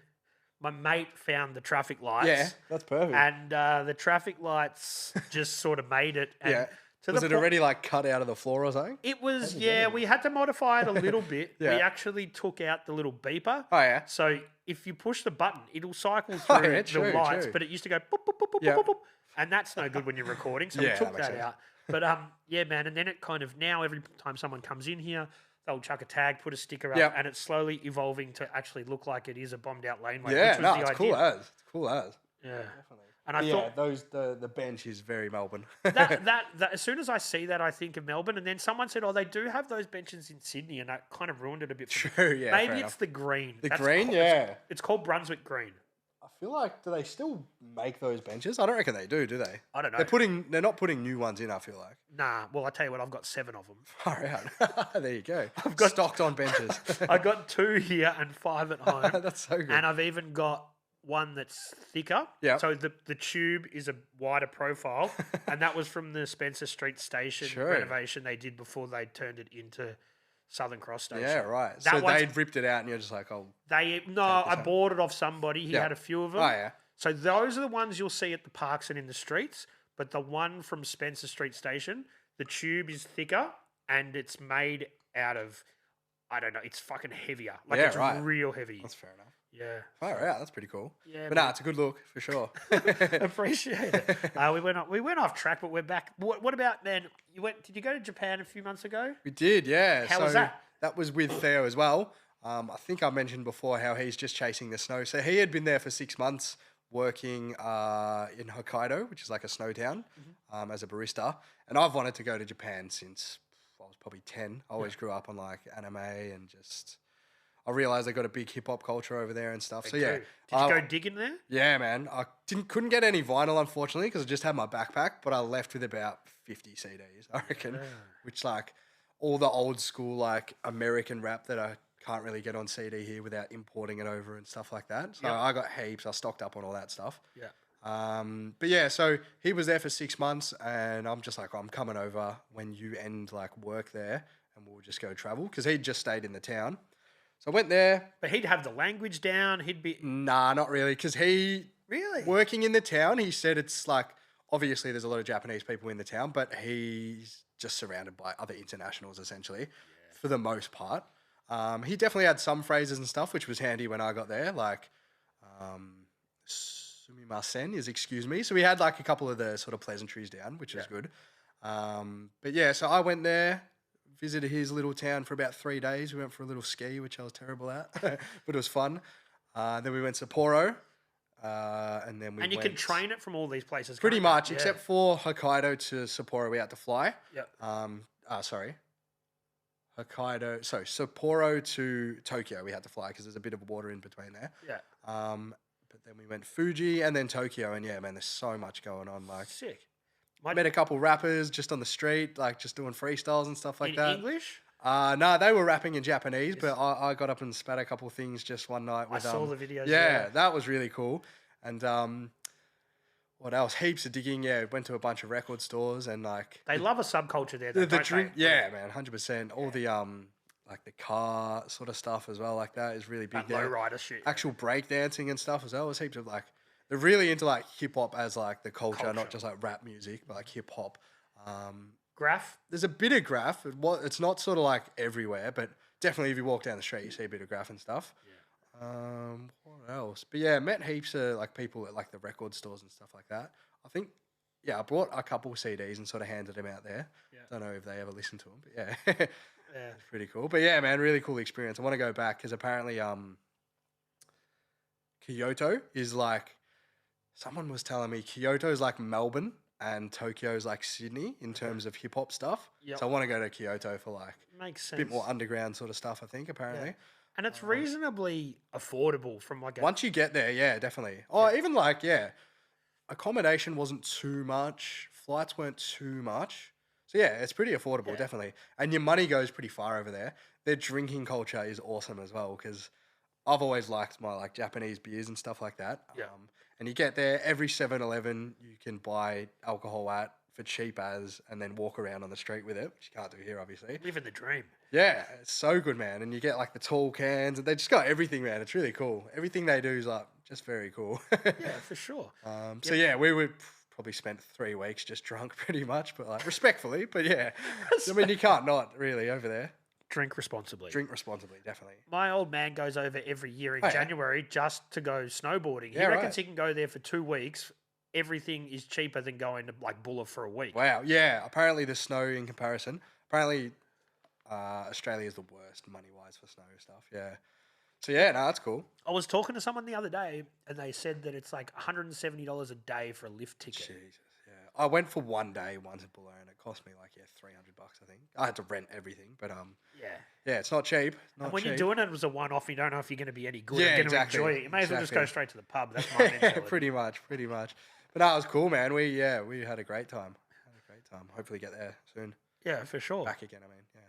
my mate found the traffic lights. Yeah, that's perfect. And the traffic lights just sort of made it. And yeah. to Was the it po- already like cut out of the floor or something? It was, yeah, we had to modify it a little bit. Yeah. We actually took out the little beeper. Oh, yeah. So if you push the button, it'll cycle Oh, through yeah, the true, lights, true. but it used to go boop, boop, boop, boop, Yeah. boop, boop, and that's no good when you're recording. So Yeah, we took that makes that sense. out. But yeah, man, and then it kind of now every time someone comes in here, they'll chuck a tag, put a sticker up, Yep. and it's slowly evolving to actually look like it is a bombed out laneway. Yeah, which was no, the it's idea. cool as. It's cool as. Yeah. Definitely. And I Yeah, thought the bench is very Melbourne. that as soon as I see that, I think of Melbourne. And then someone said, "Oh, they do have those benches in Sydney," and that kind of ruined it a bit. For me. True, yeah. Maybe fair it's enough. the green. The green, yeah. It's called Brunswick Green. I feel like, do they still make those benches? I don't reckon they do they? I don't know. They're not putting new ones in, I feel like. Nah. Well, I tell you what, I've got 7 of them. Far out. There you go. I've got stocked on benches. I got 2 here and 5 at home. That's so good. And I've even got one that's thicker. Yeah. So the tube is a wider profile, and that was from the Spencer Street Station renovation they did before they turned it into Southern Cross Station. Yeah, right. That So they'd ripped it out, and you're just like, oh. I bought it off somebody. He had a few of them. Oh, yeah. So those are the ones you'll see at the parks and in the streets. But the one from Spencer Street Station, the tube is thicker and it's made out of, I don't know, it's fucking heavier. Like it's real heavy. That's fair enough. Yeah. Far out. That's pretty cool. Yeah, but it's a good look for sure. Appreciate it. We went off track, but we're back. What about then? Did you go to Japan a few months ago? We did, yeah. How was that? That was with Theo as well. I think I mentioned before how he's just chasing the snow. So he had been there for 6 months working in Hokkaido, which is like a snow town, as a barista. And I've wanted to go to Japan since I was probably 10. I always grew up on like anime and just... I realised they got a big hip hop culture over there and stuff. So yeah, did you go digging there? Yeah, man. I couldn't get any vinyl unfortunately because I just had my backpack, but I left with about 50 CDs, I reckon, which like all the old school like American rap that I can't really get on CD here without importing it over and stuff like that. So I got heaps. I stocked up on all that stuff. Yeah. But yeah, so he was there for 6 months, and I'm just like, I'm coming over when you end like work there, and we'll just go travel because he'd just stayed in the town. So I went there. But he'd have the language down. He'd be... Nah, not really. Because Really? working in the town, he said it's like, obviously there's a lot of Japanese people in the town, but he's just surrounded by other internationals essentially for the most part. He definitely had some phrases and stuff, which was handy when I got there. Like, sumimasen is excuse me. So we had like a couple of the sort of pleasantries down, which was good. But yeah, so I went there. Visited his little town for about 3 days. We went for a little ski, which I was terrible at, but it was fun. Then we went to Sapporo, and then you can train it from all these places. Pretty much, except for Hokkaido to Sapporo, we had to fly. Yep. Hokkaido. So Sapporo to Tokyo, we had to fly because there's a bit of water in between there. Yeah. But then we went Fuji and then Tokyo, and yeah, man, there's so much going on. Like, sick. Met a couple rappers just on the street, like just doing freestyles and stuff like that. In English? No, they were rapping in Japanese, but I got up and spat a couple things just one night. With, I saw the videos. Yeah, that was really cool. And what else? Heaps of digging. Yeah, went to a bunch of record stores and like... They love a subculture there. The drink, yeah, man, 100%. All the like the car sort of stuff as well, like that is really big there. Lowrider shit. Actual breakdancing and stuff as well. There's heaps of like... They're really into like hip hop as like the culture, not just like rap music, but like hip hop. Graph? There's a bit of graph. It's not sort of like everywhere, but definitely if you walk down the street, you see a bit of graph and stuff. Yeah. What else? But yeah, met heaps of like people at like the record stores and stuff like that. I think, yeah, I brought a couple CDs and sort of handed them out there. Yeah. Don't know if they ever listened to them, but yeah. Yeah. It's pretty cool. But yeah, man, really cool experience. I want to go back because apparently Kyoto is like... Someone was telling me Kyoto is like Melbourne and Tokyo is like Sydney in terms of hip hop stuff. Yep. So I want to go to Kyoto for like makes sense. A bit more underground sort of stuff, I think, apparently. Yeah. And it's reasonably affordable from like once you get there, yeah, definitely. Oh, even like, yeah, accommodation wasn't too much. Flights weren't too much. So yeah, it's pretty affordable, definitely. And your money goes pretty far over there. Their drinking culture is awesome as well because... I've always liked my like Japanese beers and stuff like that. Yeah. And you get there, every 7-Eleven you can buy alcohol at for cheap as and then walk around on the street with it, which you can't do here, obviously. Living the dream. Yeah, it's so good, man. And you get like the tall cans and they just got everything, man. It's really cool. Everything they do is like just very cool. Yeah, for sure. So yeah, we would probably spent 3 weeks just drunk pretty much, but like respectfully, but yeah. I mean, you can't not really over there. Drink responsibly. Drink responsibly, definitely. My old man goes over every year in January just to go snowboarding. He reckons he can go there for 2 weeks. Everything is cheaper than going to like Bulla for a week. Wow. Yeah. Apparently the snow in comparison. Apparently Australia is the worst money-wise for snow stuff. Yeah. So yeah, no, that's cool. I was talking to someone the other day, and they said that it's like $170 a day for a lift ticket. Jesus, yeah. I went for one day once at Boulogne. It cost me like $300, I think. I had to rent everything, but Yeah. yeah, it's not cheap. And when you're doing it as a one-off, you don't know if you're going to be any good. Yeah, or going exactly. to enjoy it. You may as well just go Exactly. straight to the pub. That's my mentality. pretty much. But that was cool, man. We had a great time. Hopefully get there soon. Yeah, for sure. Back again, I mean, yeah.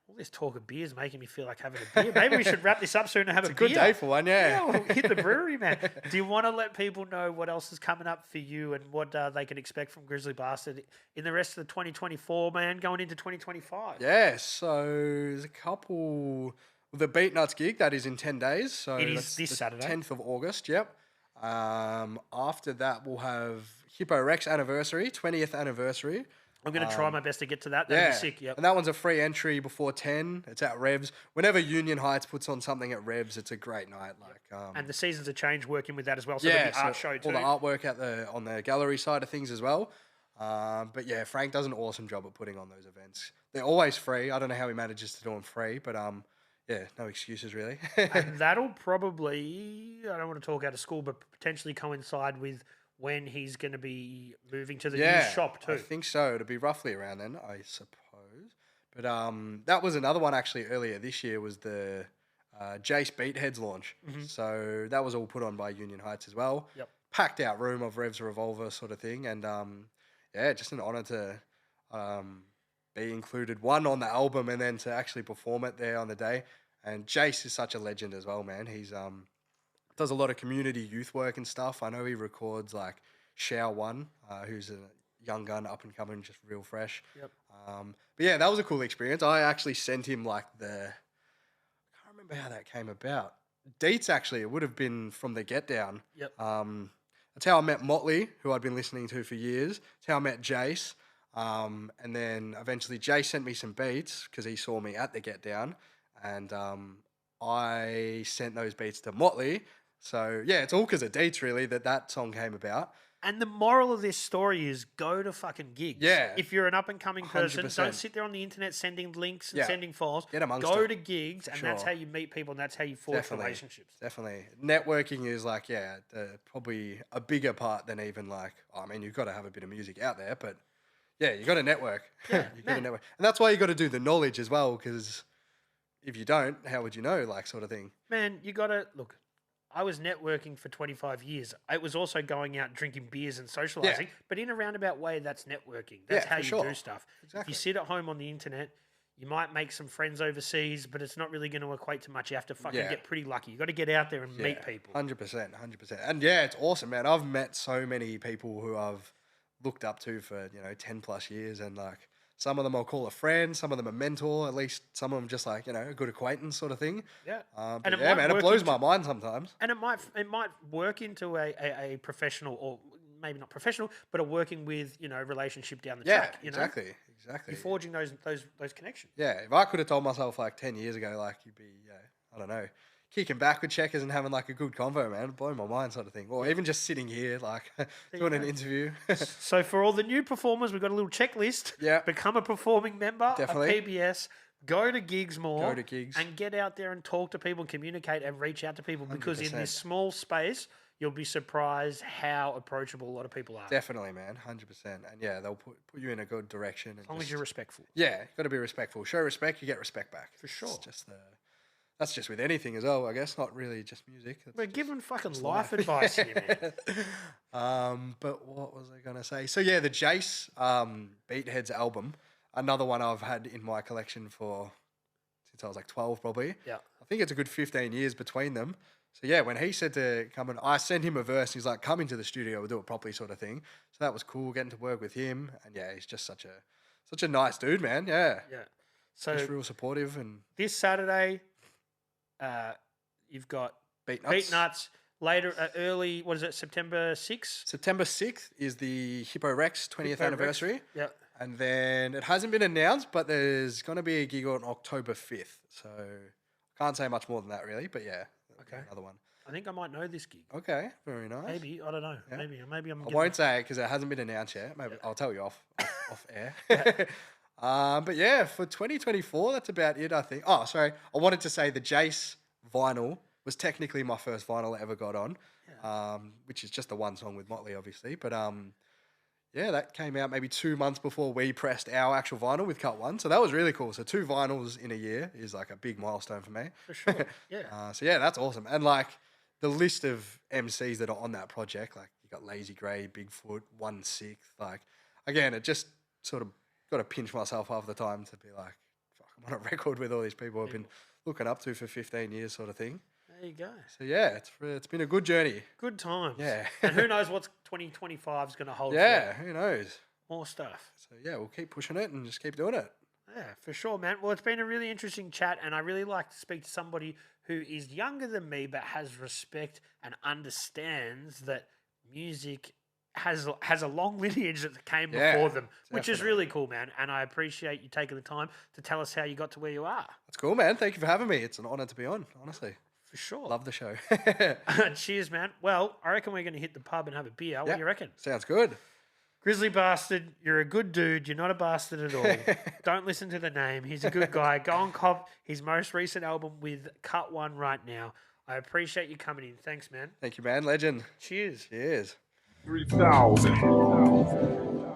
All this talk of beer is making me feel like having a beer. Maybe we should wrap this up soon and have a beer. Good day for one, yeah. Yeah, we'll hit the brewery, man. Do you want to let people know what else is coming up for you and what they can expect from Grizzly Bastard in the rest of the 2024, man, going into 2025? Yeah, so there's a couple. The Beatnuts gig, that is in 10 days. So It is that's this the Saturday. 10th of August, yep. After that, we'll have Hippo Rex anniversary, 20th anniversary. I'm going to try my best to get to that. That'd be sick, yep. And that one's a free entry before 10. It's at Revs. Whenever Union Heights puts on something at Revs, it's a great night. And the seasons of change working with that as well. So there'll be art show too. All the artwork on the gallery side of things as well. But yeah, Frank does an awesome job at putting on those events. They're always free. I don't know how he manages to do them free, but yeah, no excuses really. And that'll probably, I don't want to talk out of school, but potentially coincide with when he's going to be moving to the new shop too. I think so. It'll be roughly around then, I suppose. But that was another one actually earlier this year was the Jace Beatheads launch. So that was all put on by Union Heights as well. Yep. Packed out room of Revs Revolver sort of thing. And yeah, just an honour to be included, one, on the album and then to actually perform it there on the day. And Jace is such a legend as well, man. He's does a lot of community youth work and stuff. I know he records like Kut One, who's a young gun, up and coming, just real fresh. Yep. But yeah, that was a cool experience. I actually sent him I can't remember how that came about. Deets actually, it would have been from the Get Down. Yep. That's how I met Motley, who I'd been listening to for years. That's how I met Jace. And then eventually Jace sent me some beats because he saw me at the Get Down. And I sent those beats to Motley. So, yeah, it's all because of Deets, really, that song came about. And the moral of this story is go to fucking gigs. Yeah. If you're an up-and-coming person, 100%. don't sit there on the internet sending links and Yeah. sending files. Get amongst go it. to gigs, and that's Sure. how you meet people, and that's how you forge relationships. Definitely. Networking is probably a bigger part than even you've got to have a bit of music out there, but yeah, you got to network. Yeah, You got to network. And that's why you got to do the knowledge as well, because if you don't, how would you know, sort of thing? Man, you got to... Look, I was networking for 25 years. It was also going out drinking beers and socializing, but in a roundabout way, that's networking. That's how you do stuff. Exactly. If you sit at home on the internet, you might make some friends overseas, but it's not really going to equate to much. You have to fucking get pretty lucky. You got to get out there and meet people. 100%. And yeah, it's awesome, man. I've met so many people who I've looked up to for, 10 plus years, and some of them I'll call a friend, some of them a mentor, at least some of them just a good acquaintance sort of thing. Yeah. And it blows my mind sometimes. And it might work into a professional, or maybe not professional, but a working with, relationship down the track. Exactly. You're forging those connections. Yeah, if I could have told myself 10 years ago, you'd be, I don't know, kicking back with checkers and having a good convo, man, it'd blow my mind sort of thing. Or even just sitting here, doing an interview. So for all the new performers, we've got a little checklist. Yeah. Become a performing member Definitely. of PBS. Go to gigs more. Go to gigs. And get out there and talk to people and communicate and reach out to people, because in 100%. this small space, you'll be surprised how approachable a lot of people are. Definitely, man, 100%. And yeah, they'll put you in a good direction. As long as you're respectful. Yeah, got to be respectful. Show respect, you get respect back. For sure. That's just with anything as well, I guess. Not really just music. We're giving fucking life advice here, man. But what was I going to say? So yeah, the Jace Beatheads album, another one I've had in my collection since I was 12 probably. Yeah. I think it's a good 15 years between them. So yeah, when he said to come and I sent him a verse, he's like, come into the studio, we'll do it properly sort of thing. So that was cool, getting to work with him. And yeah, he's just such a nice dude, man. Yeah. Yeah. So Just real supportive. And this Saturday, you've got Beatnuts. Later, early, what is it, September 6th? September 6th is the Hippo Rex 20th anniversary. Yeah. And then it hasn't been announced, but there's going to be a gig on October 5th. So I can't say much more than that, really. But yeah, Okay. another one. I think I might know this gig. Okay, very nice. Maybe, I don't know. Yeah. Maybe I'm. I won't say it because it hasn't been announced yet. Maybe I'll tell you off air. But yeah, for 2024, that's about it, I think. Oh, sorry. I wanted to say the Jace vinyl was technically my first vinyl I ever got on, which is just the one song with Motley, obviously. But yeah, that came out maybe 2 months before we pressed our actual vinyl with Kut One. So that was really cool. So 2 vinyls in a year is like a big milestone for me. For sure, yeah. So yeah, that's awesome. And like the list of MCs that are on that project, like you got Lazy Grey, Bigfoot, 1/6. Like again, it just sort of got to pinch myself half the time to be like, fuck, I'm on a record with all these people I've been looking up to for 15 years sort of thing. There you go. So yeah, it's been a good journey. Good times. Yeah. And who knows what 2025 is going to hold. Yeah, who knows? More stuff. So yeah, we'll keep pushing it and just keep doing it. Yeah, for sure, man. Well, it's been a really interesting chat, and I really like to speak to somebody who is younger than me but has respect and understands that music has a long lineage that came before them, which is really cool, man. And I appreciate you taking the time to tell us how you got to where you are. That's cool, man. Thank you for having me. It's an honour to be on, honestly. For sure. Love the show. Cheers, man. Well, I reckon we're going to hit the pub and have a beer. What do you reckon? Sounds good. Grizzly Bastard, you're a good dude. You're not a bastard at all. Don't listen to the name. He's a good guy. Go and cop his most recent album with Kut One right now. I appreciate you coming in. Thanks, man. Thank you, man. Legend. Cheers. Cheers. 3,000.